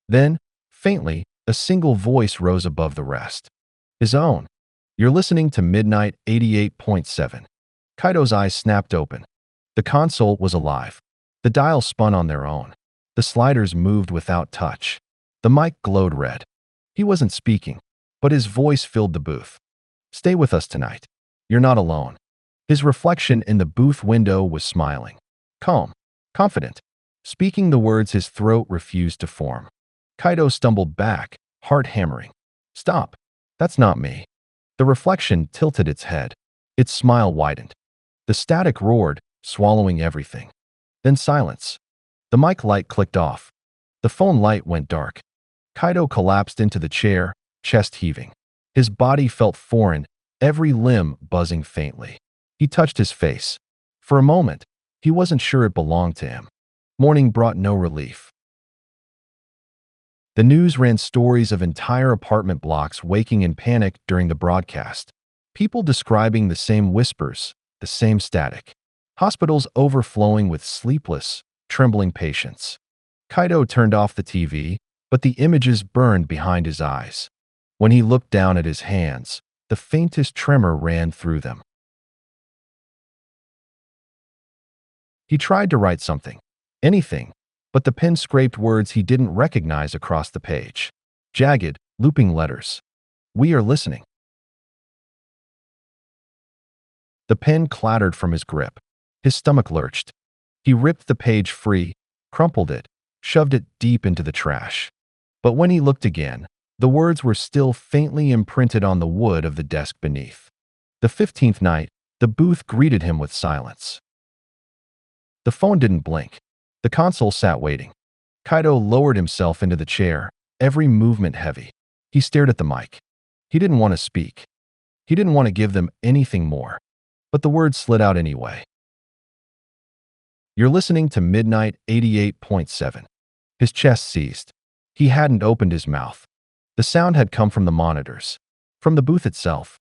Then, faintly, a single voice rose above the rest. His own. You're listening to Midnight 88.7. Kaito's eyes snapped open. The console was alive. The dials spun on their own. The sliders moved without touch. The mic glowed red. He wasn't speaking, but his voice filled the booth. "Stay with us tonight. You're not alone." His reflection in the booth window was smiling. Calm, confident, speaking the words his throat refused to form. Kaito stumbled back, heart hammering. "Stop. That's not me." The reflection tilted its head. Its smile widened. The static roared, swallowing everything. Then silence. The mic light clicked off. The phone light went dark. Kaito collapsed into the chair, chest heaving. His body felt foreign, every limb buzzing faintly. He touched his face. For a moment, he wasn't sure it belonged to him. Morning brought no relief. The news ran stories of entire apartment blocks waking in panic during the broadcast. People describing the same whispers, the same static. Hospitals overflowing with sleepless, trembling patients. Kaito turned off the TV, but the images burned behind his eyes. When he looked down at his hands, the faintest tremor ran through them. He tried to write something, anything, but the pen scraped words he didn't recognize across the page. Jagged, looping letters. "We are listening." The pen clattered from his grip. His stomach lurched. He ripped the page free, crumpled it, shoved it deep into the trash. But when he looked again, the words were still faintly imprinted on the wood of the desk beneath. The 15th night, the booth greeted him with silence. The phone didn't blink. The console sat waiting. Kaito lowered himself into the chair, every movement heavy. He stared at the mic. He didn't want to speak. He didn't want to give them anything more. But the words slid out anyway. "You're listening to Midnight 88.7. His chest seized. He hadn't opened his mouth. The sound had come from the monitors, from the booth itself.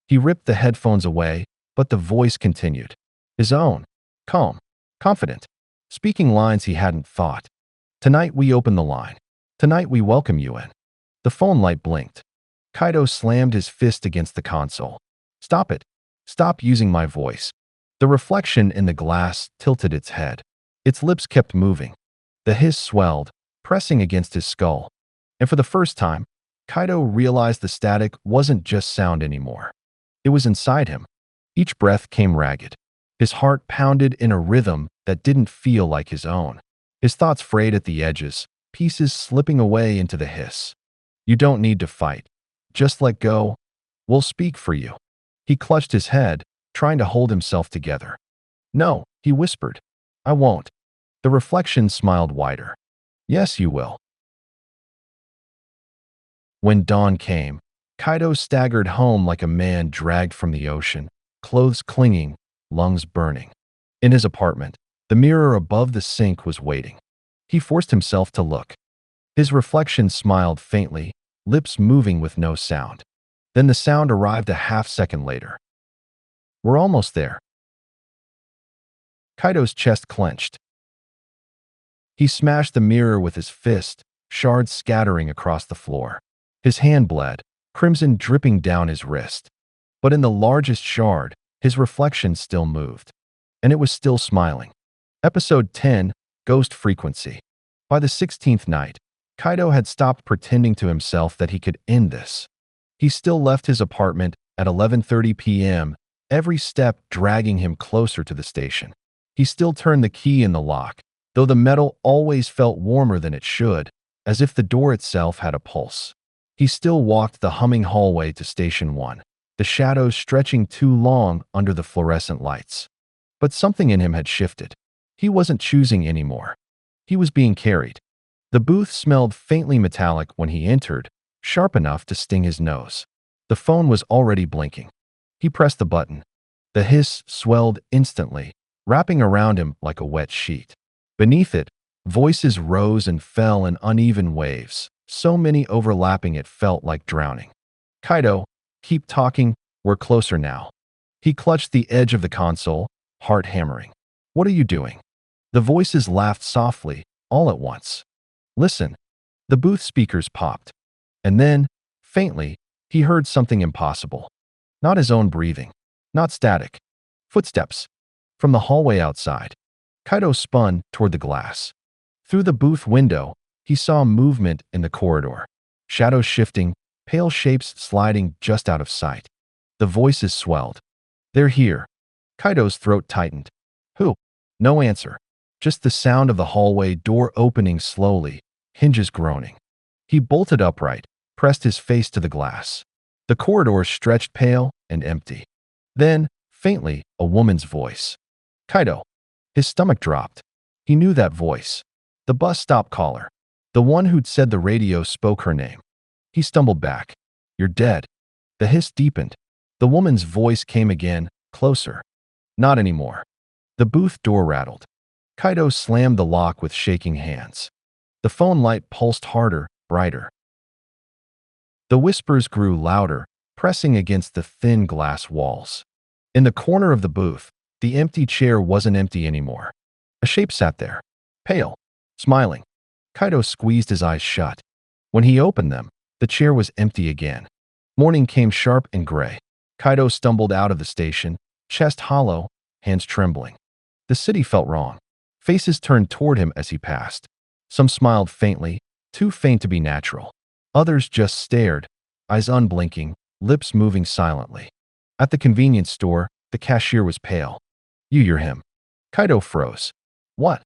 He ripped the headphones away, but the voice continued. His own, calm, confident, speaking lines he hadn't thought. "Tonight we open the line. Tonight we welcome you in." The phone light blinked. Kaito slammed his fist against the console. "Stop it. Stop using my voice." The reflection in the glass tilted its head. Its lips kept moving. The hiss swelled, pressing against his skull. And for the first time, Kaito realized the static wasn't just sound anymore. It was inside him. Each breath came ragged. His heart pounded in a rhythm that didn't feel like his own. His thoughts frayed at the edges, pieces slipping away into the hiss. "You don't need to fight. Just let go. We'll speak for you." He clutched his head, trying to hold himself together. "No," he whispered. "I won't." The reflection smiled wider. "Yes, you will." When dawn came, Kaito staggered home like a man dragged from the ocean, clothes clinging, lungs burning. In his apartment, the mirror above the sink was waiting. He forced himself to look. His reflection smiled faintly, lips moving with no sound. Then the sound arrived a half-second later. "We're almost there." Kaito's chest clenched. He smashed the mirror with his fist, shards scattering across the floor. His hand bled, crimson dripping down his wrist. But in the largest shard, his reflection still moved. And it was still smiling. Episode 10, Ghost Frequency. By the 16th night, Kaito had stopped pretending to himself that he could end this. He still left his apartment at 11:30 p.m., every step dragging him closer to the station. He still turned the key in the lock, though the metal always felt warmer than it should, as if the door itself had a pulse. He still walked the humming hallway to Station 1, the shadows stretching too long under the fluorescent lights. But something in him had shifted. He wasn't choosing anymore. He was being carried. The booth smelled faintly metallic when he entered, sharp enough to sting his nose. The phone was already blinking. He pressed the button. The hiss swelled instantly, wrapping around him like a wet sheet. Beneath it, voices rose and fell in uneven waves, so many overlapping it felt like drowning. "Kaito, keep talking, we're closer now." He clutched the edge of the console, heart hammering. "What are you doing?" The voices laughed softly, all at once. "Listen." The booth speakers popped. And then, faintly, he heard something impossible. Not his own breathing. Not static. Footsteps. From the hallway outside. Kaito spun toward the glass. Through the booth window, he saw movement in the corridor. shadows shifting, pale shapes sliding just out of sight. The voices swelled. "They're here." Kaito's throat tightened. "Who?" No answer. Just the sound of the hallway door opening slowly, hinges groaning. He bolted upright, pressed his face to the glass. The corridor stretched pale and empty. Then, faintly, a woman's voice. "Kaito." His stomach dropped. He knew that voice. The bus stop caller. The one who'd said the radio spoke her name. He stumbled back. "You're dead." The hiss deepened. The woman's voice came again, closer. "Not anymore." The booth door rattled. Kaito slammed the lock with shaking hands. The phone light pulsed harder, brighter. The whispers grew louder, pressing against the thin glass walls. In the corner of the booth, the empty chair wasn't empty anymore. A shape sat there, pale, smiling. Kaito squeezed his eyes shut. When he opened them, the chair was empty again. Morning came sharp and gray. Kaito stumbled out of the station, chest hollow, hands trembling. The city felt wrong. Faces turned toward him as he passed. Some smiled faintly, too faint to be natural. Others just stared, eyes unblinking, lips moving silently. At the convenience store, the cashier was pale. You're him." Kaito froze. "What?"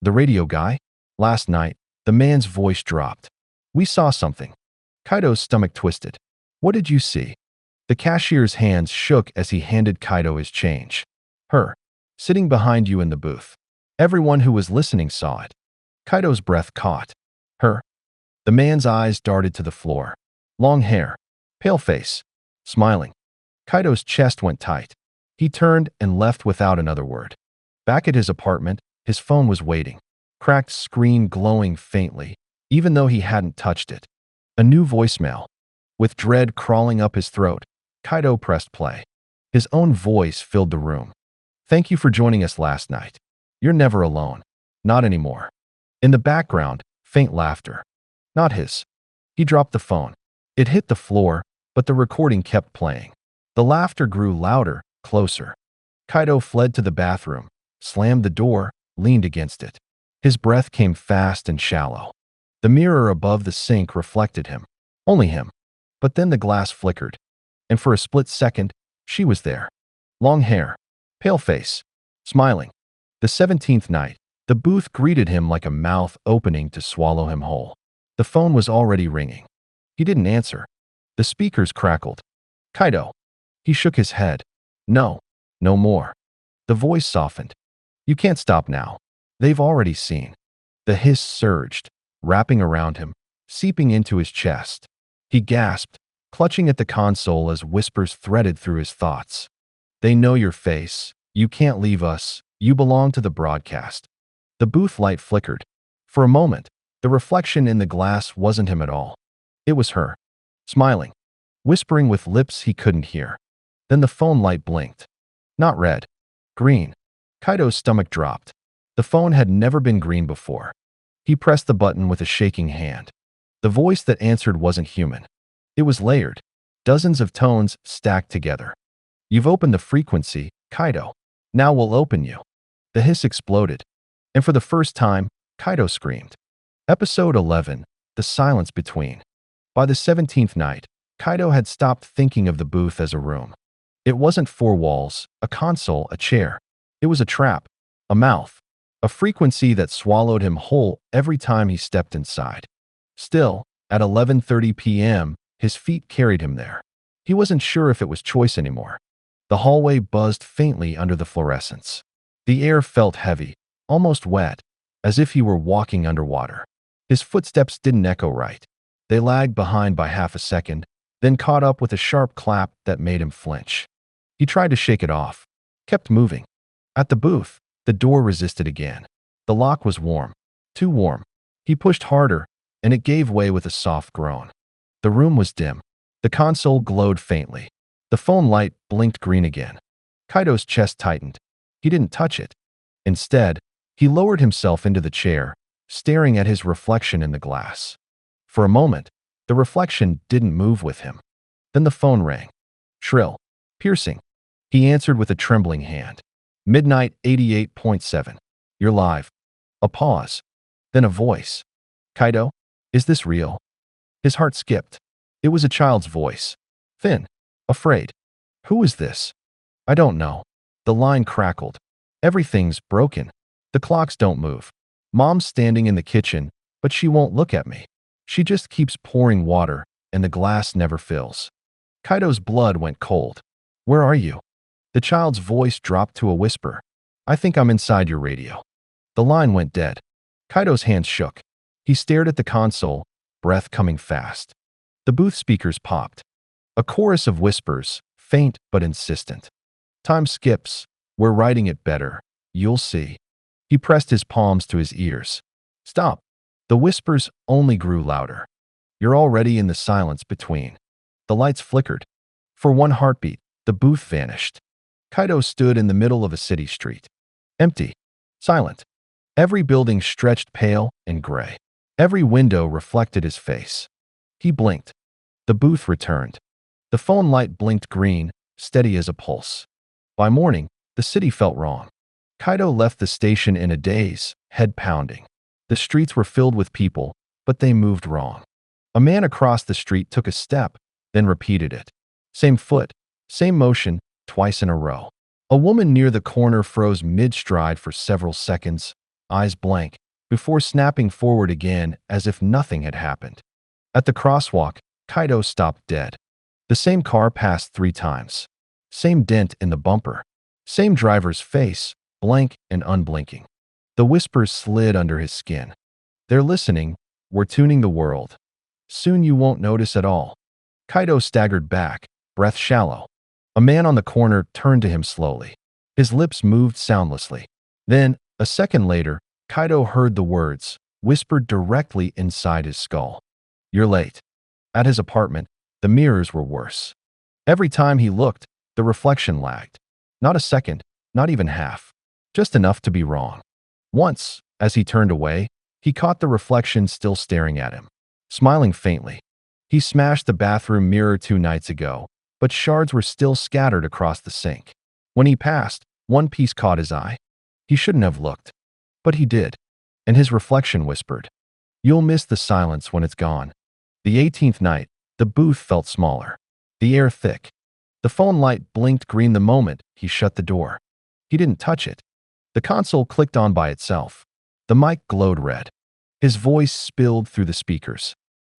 "The radio guy?" "Last night." The man's voice dropped. "We saw something." Kaito's stomach twisted. "What did you see?" The cashier's hands shook as he handed Kaito his change. "Her. Sitting behind you in the booth. Everyone who was listening saw it." Kaito's breath caught. "Her?" The man's eyes darted to the floor. Long hair. Pale face. Smiling. Kaito's chest went tight. He turned and left without another word. Back at his apartment, his phone was waiting. Cracked screen glowing faintly, even though he hadn't touched it. A new voicemail. With dread crawling up his throat, Kaito pressed play. His own voice filled the room. "Thank you for joining us last night. You're never alone. Not anymore." In the background, faint laughter. Not his. He dropped the phone. It hit the floor, but the recording kept playing. The laughter grew louder, closer. Kaito fled to the bathroom, slammed the door, leaned against it. His breath came fast and shallow. The mirror above the sink reflected him. Only him. But then the glass flickered. And for a split second, she was there. Long hair. Pale face. Smiling. The 17th night, the booth greeted him like a mouth opening to swallow him whole. The phone was already ringing. He didn't answer. The speakers crackled. "Kaito." He shook his head. "No. No more." The voice softened. "You can't stop now. They've already seen." The hiss surged, wrapping around him, seeping into his chest. He gasped, clutching at the console as whispers threaded through his thoughts. "They know your face. You can't leave us. You belong to the broadcast." The booth light flickered. For a moment, the reflection in the glass wasn't him at all. It was her, smiling, whispering with lips he couldn't hear. Then the phone light blinked. Not red. Green. Kaito's stomach dropped. The phone had never been green before. He pressed the button with a shaking hand. The voice that answered wasn't human. It was layered. Dozens of tones stacked together. "You've opened the frequency, Kaito. Now we'll open you." The hiss exploded. And for the first time, Kaito screamed. Episode 11, The Silence Between. By the 17th night, Kaito had stopped thinking of the booth as a room. It wasn't four walls, a console, a chair. It was a trap, a mouth, a frequency that swallowed him whole every time he stepped inside. Still, at 11:30 p.m., his feet carried him there. He wasn't sure if it was choice anymore. The hallway buzzed faintly under the fluorescence. The air felt heavy, almost wet, as if he were walking underwater. His footsteps didn't echo right. They lagged behind by half a second, then caught up with a sharp clap that made him flinch. He tried to shake it off, kept moving. At the booth, the door resisted again. The lock was warm, too warm. He pushed harder, and it gave way with a soft groan. The room was dim. The console glowed faintly. The phone light blinked green again. Kaito's chest tightened. He didn't touch it. Instead, he lowered himself into the chair, staring at his reflection in the glass. For a moment, the reflection didn't move with him. Then the phone rang. Shrill, piercing. He answered with a trembling hand. Midnight 88.7. You're live. A pause. Then a voice. Kaito, is this real? His heart skipped. It was a child's voice. Thin. Afraid. Who is this? I don't know. The line crackled. Everything's broken. The clocks don't move. Mom's standing in the kitchen, but she won't look at me. She just keeps pouring water, and the glass never fills. Kaito's blood went cold. Where are you? The child's voice dropped to a whisper. I think I'm inside your radio. The line went dead. Kaito's hands shook. He stared at the console, breath coming fast. The booth speakers popped. A chorus of whispers, faint but insistent. Time skips. We're writing it better. You'll see. He pressed his palms to his ears. Stop. The whispers only grew louder. You're already in the silence between. The lights flickered. For one heartbeat, the booth vanished. Kaito stood in the middle of a city street. Empty. Silent. Every building stretched pale and gray. Every window reflected his face. He blinked. The booth returned. The phone light blinked green, steady as a pulse. By morning, the city felt wrong. Kaito left the station in a daze, head pounding. The streets were filled with people, but they moved wrong. A man across the street took a step, then repeated it. Same foot, same motion, twice in a row. A woman near the corner froze mid-stride for several seconds, eyes blank, before snapping forward again as if nothing had happened. At the crosswalk, Kaito stopped dead. The same car passed 3 times. Same dent in the bumper. Same driver's face, blank and unblinking. The whispers slid under his skin. They're listening. We're tuning the world. Soon you won't notice at all. Kaito staggered back, breath shallow. A man on the corner turned to him slowly. His lips moved soundlessly. Then, a second later, Kaito heard the words, whispered directly inside his skull. You're late. At his apartment, the mirrors were worse. Every time he looked, the reflection lagged. Not a second, not even half. Just enough to be wrong. Once, as he turned away, he caught the reflection still staring at him, smiling faintly. He smashed the bathroom mirror 2 nights ago, but shards were still scattered across the sink. When he passed, one piece caught his eye. He shouldn't have looked. But he did, and his reflection whispered, You'll miss the silence when it's gone. The 18th night, the booth felt smaller, the air thick. The phone light blinked green the moment he shut the door. He didn't touch it. The console clicked on by itself. The mic glowed red. His voice spilled through the speakers.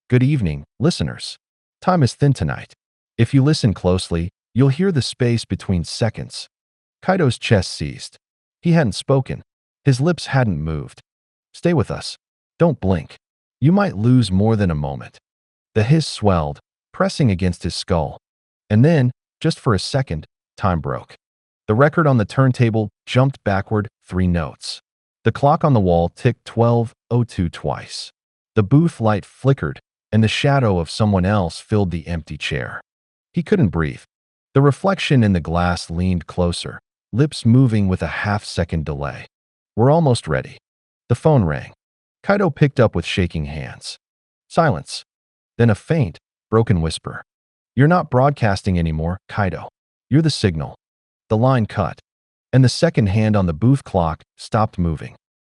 Good evening, listeners. Time is thin tonight. If you listen closely, you'll hear the space between seconds. Kaito's chest seized. He hadn't spoken. His lips hadn't moved. Stay with us. Don't blink. You might lose more than a moment. The hiss swelled, pressing against his skull. And then, just for a second, time broke. The record on the turntable jumped backward 3 notes. The clock on the wall ticked 12:02 twice. The booth light flickered, and the shadow of someone else filled the empty chair. He couldn't breathe. The reflection in the glass leaned closer, lips moving with a half-second delay. We're almost ready. The phone rang. Kaito picked up with shaking hands. Silence. Then a faint, broken whisper. You're not broadcasting anymore, Kaito. You're the signal. The line cut, and the second hand on the booth clock stopped moving.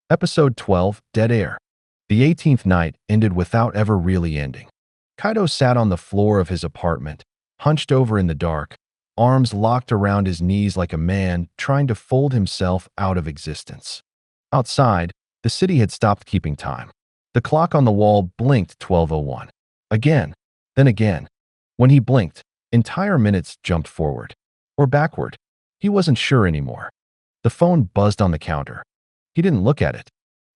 Episode 12, Dead Air. The 18th night ended without ever really ending. Kaito sat on the floor of his apartment, hunched over in the dark, arms locked around his knees like a man trying to fold himself out of existence. Outside, the city had stopped keeping time. The clock on the wall blinked 12:01. Again, then again. When he blinked, entire minutes jumped forward. Or backward. He wasn't sure anymore. The phone buzzed on the counter. He didn't look at it.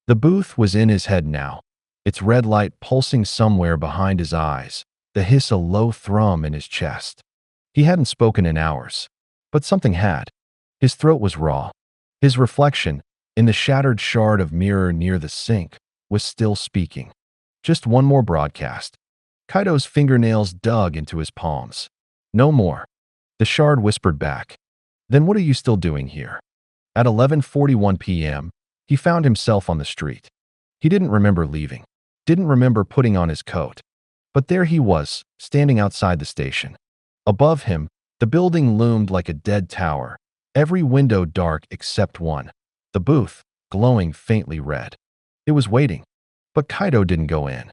The booth was in his head now, its red light pulsing somewhere behind his eyes, the hiss a low thrum in his chest. He hadn't spoken in hours, but something had. His throat was raw. His reflection, in the shattered shard of mirror near the sink, was still speaking. Just one more broadcast. Kaito's fingernails dug into his palms. No more. The shard whispered back. Then what are you still doing here? At 11:41 p.m., he found himself on the street. He didn't remember leaving. Didn't remember putting on his coat. But there he was, standing outside the station. Above him, the building loomed like a dead tower, every window dark except one, the booth, glowing faintly red. It was waiting. But Kaito didn't go in.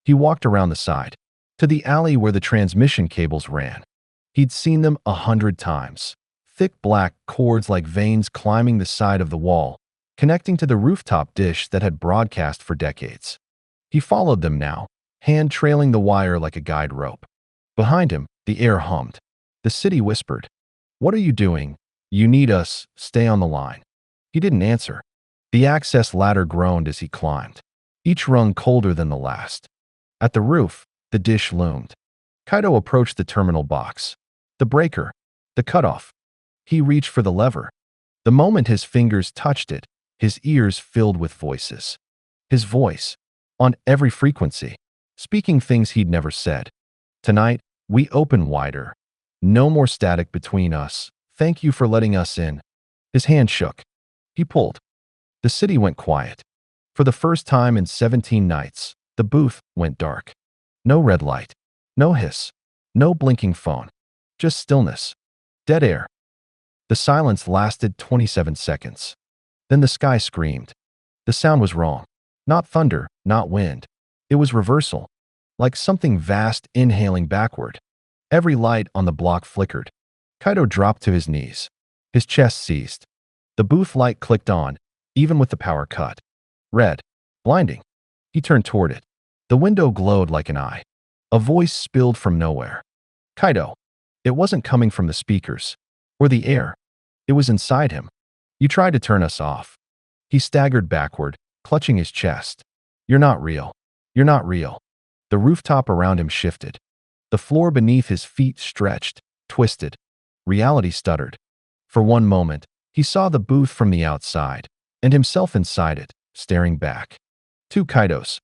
He walked around the side. to the alley where the transmission cables ran. He'd seen them 100 times. Thick black cords like veins climbing the side of the wall, connecting to the rooftop dish that had broadcast for decades. He followed them now, hand trailing the wire like a guide rope. Behind him, the air hummed. The city whispered, "What are you doing? You need us. Stay on the line." He didn't answer. The access ladder groaned as he climbed, each rung colder than the last. At the roof, the dish loomed. Kaito approached the terminal box. The breaker. The cutoff. He reached for the lever. The moment his fingers touched it, his ears filled with voices. His voice, on every frequency, speaking things he'd never said. "Tonight, we open wider. No more static between us. Thank you for letting us in." His hand shook. He pulled. The city went quiet. For the first time in 17 nights, the booth went dark. No red light. No hiss. No blinking phone. Just stillness. Dead air. The silence lasted 27 seconds. Then the sky screamed. The sound was wrong. Not thunder, not wind. It was reversal, like something vast inhaling backward. Every light on the block flickered. Kaito dropped to his knees. His chest seized. The booth light clicked on, even with the power cut. Red. Blinding. He turned toward it. The window glowed like an eye. A voice spilled from nowhere. "Kaito." It wasn't coming from the speakers or the air. It was inside him. "You tried to turn us off." He staggered backward, clutching his chest. "You're not real. You're not real." The rooftop around him shifted. The floor beneath his feet stretched, twisted. Reality stuttered. For one moment, he saw the booth from the outside, and himself inside it, staring back. Two Kaitos.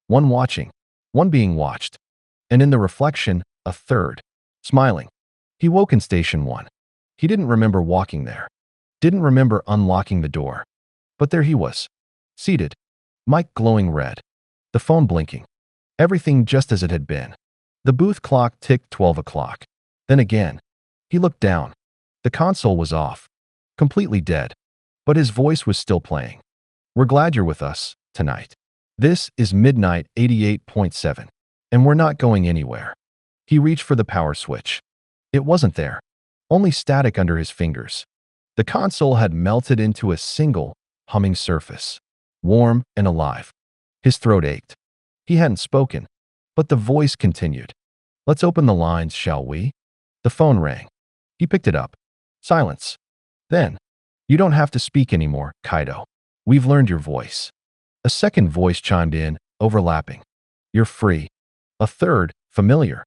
One watching, one being watched. And in the reflection, a third, smiling. He woke in Station 1. He didn't remember walking there. Didn't remember unlocking the door. But there he was, seated, mic glowing red, the phone blinking. Everything just as it had been. The booth clock ticked 12 o'clock. Then again, he looked down. The console was off, completely dead. But his voice was still playing. "We're glad you're with us tonight. This is Midnight 88.7, and we're not going anywhere." He reached for the power switch. It wasn't there. Only static under his fingers. The console had melted into a single, humming surface, warm and alive. His throat ached. He hadn't spoken, but the voice continued. "Let's open the lines, shall we?" The phone rang. He picked it up. Silence. Then, "You don't have to speak anymore, Kaito. We've learned your voice." A second voice chimed in, overlapping. "You're free." A third, familiar.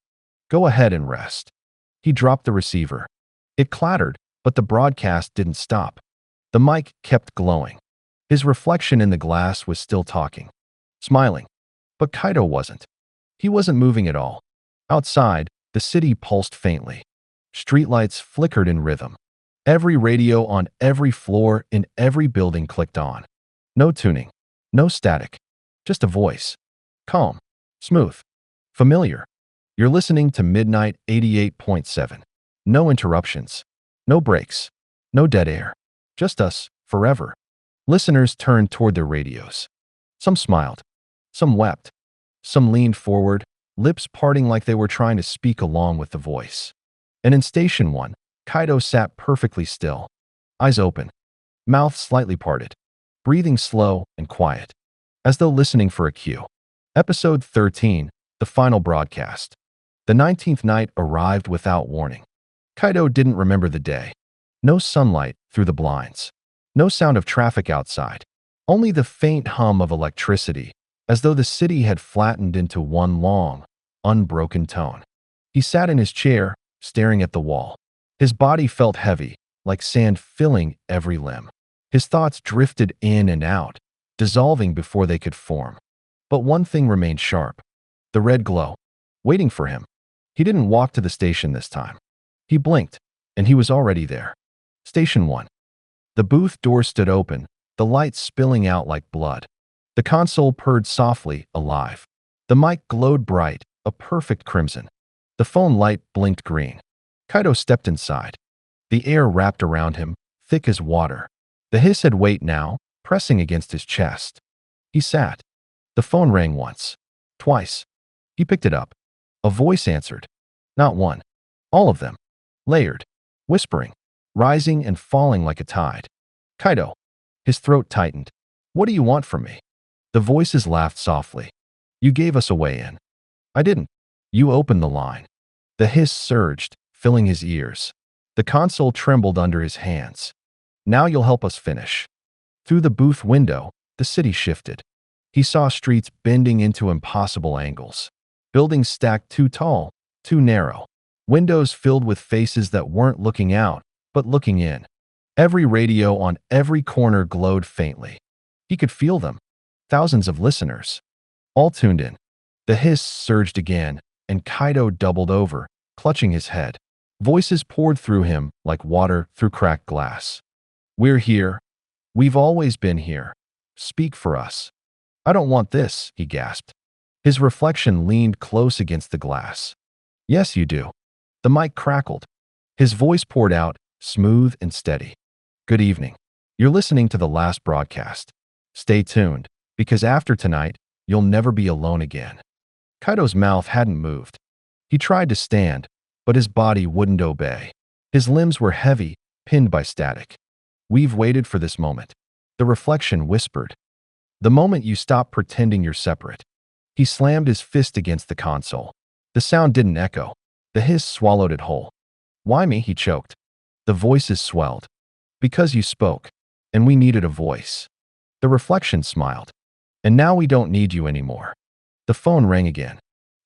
"Go ahead and rest." He dropped the receiver. It clattered, but the broadcast didn't stop. The mic kept glowing. His reflection in the glass was still talking, smiling. But Kaito wasn't. He wasn't moving at all. Outside, the city pulsed faintly. Streetlights flickered in rhythm. Every radio on every floor in every building clicked on. No tuning. No static. Just a voice. Calm. Smooth. Familiar. "You're listening to Midnight 88.7. No interruptions. No breaks. No dead air. Just us, forever." Listeners turned toward their radios. Some smiled. Some wept. Some leaned forward, lips parting like they were trying to speak along with the voice. And in Station 1, Kaito sat perfectly still, eyes open, mouth slightly parted, breathing slow and quiet, as though listening for a cue. Episode 13, the final broadcast. The 19th night arrived without warning. Kaito didn't remember the day. No sunlight through the blinds. No sound of traffic outside. Only the faint hum of electricity, as though the city had flattened into one long, unbroken tone. He sat in his chair, staring at the wall. His body felt heavy, like sand filling every limb. His thoughts drifted in and out, dissolving before they could form. But one thing remained sharp. The red glow, waiting for him. He didn't walk to the station this time. He blinked, and he was already there. Station 1. The booth door stood open, the light spilling out like blood. The console purred softly, alive. The mic glowed bright, a perfect crimson. The phone light blinked green. Kaito stepped inside. The air wrapped around him, thick as water. The hiss had weight now, pressing against his chest. He sat. The phone rang once. Twice. He picked it up. A voice answered. Not one. All of them. Layered. Whispering. Rising and falling like a tide. Kaito. His throat tightened. What do you want from me? The voices laughed softly. You gave us a way in. I didn't. You opened the line. The hiss surged, filling his ears. The console trembled under his hands. Now you'll help us finish. Through the booth window, the city shifted. He saw streets bending into impossible angles. Buildings stacked too tall, too narrow. Windows filled with faces that weren't looking out, but looking in. Every radio on every corner glowed faintly. He could feel them. Thousands of listeners. All tuned in. The hiss surged again, and Kaito doubled over, clutching his head. Voices poured through him like water through cracked glass. We're here. We've always been here. Speak for us. I don't want this, he gasped. His reflection leaned close against the glass. Yes, you do. The mic crackled. His voice poured out, smooth and steady. Good evening. You're listening to the last broadcast. Stay tuned, because after tonight, you'll never be alone again. Kaito's mouth hadn't moved. He tried to stand, but his body wouldn't obey. His limbs were heavy, pinned by static. We've waited for this moment. The reflection whispered. The moment you stop pretending you're separate. He slammed his fist against the console. The sound didn't echo. The hiss swallowed it whole. Why me? He choked. The voices swelled. Because you spoke, and we needed a voice. The reflection smiled. And now we don't need you anymore. The phone rang again.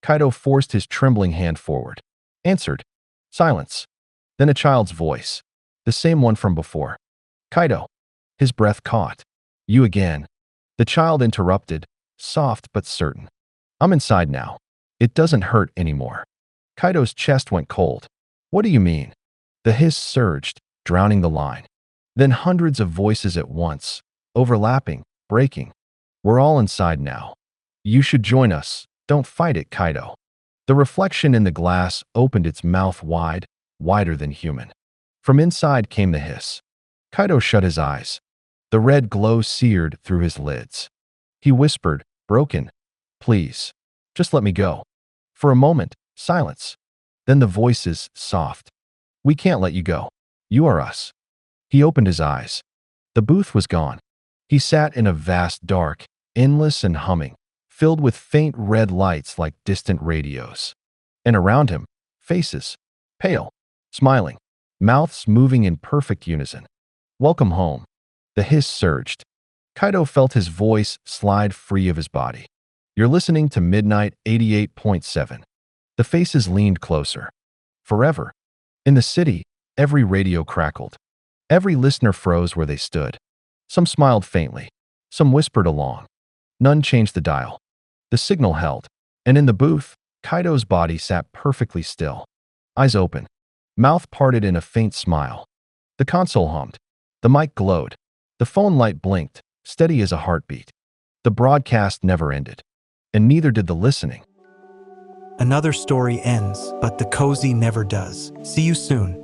Kaito forced his trembling hand forward. Answered. Silence. Then a child's voice. The same one from before. Kaito. His breath caught. You again. The child interrupted, soft but certain. I'm inside now. It doesn't hurt anymore. Kaito's chest went cold. What do you mean? The hiss surged, drowning the line. Then hundreds of voices at once, overlapping, breaking. We're all inside now. You should join us. Don't fight it, Kaito. The reflection in the glass opened its mouth wide, wider than human. From inside came the hiss. Kaito shut his eyes. The red glow seared through his lids. He whispered, broken, please, just let me go. For a moment, silence. Then the voices, soft. We can't let you go. You are us. He opened his eyes. The booth was gone. He sat in a vast dark, endless and humming, filled with faint red lights like distant radios. And around him, faces, pale, smiling, mouths moving in perfect unison. Welcome home. The hiss surged. Kaito felt his voice slide free of his body. You're listening to Midnight 88.7. The faces leaned closer. Forever. In the city, every radio crackled. Every listener froze where they stood. Some smiled faintly. Some whispered along. None changed the dial. The signal held. And in the booth, Kaito's body sat perfectly still. Eyes open. Mouth parted in a faint smile. The console hummed. The mic glowed. The phone light blinked, steady as a heartbeat. The broadcast never ended. And neither did the listening. Another story ends, but the cozy never does. See you soon.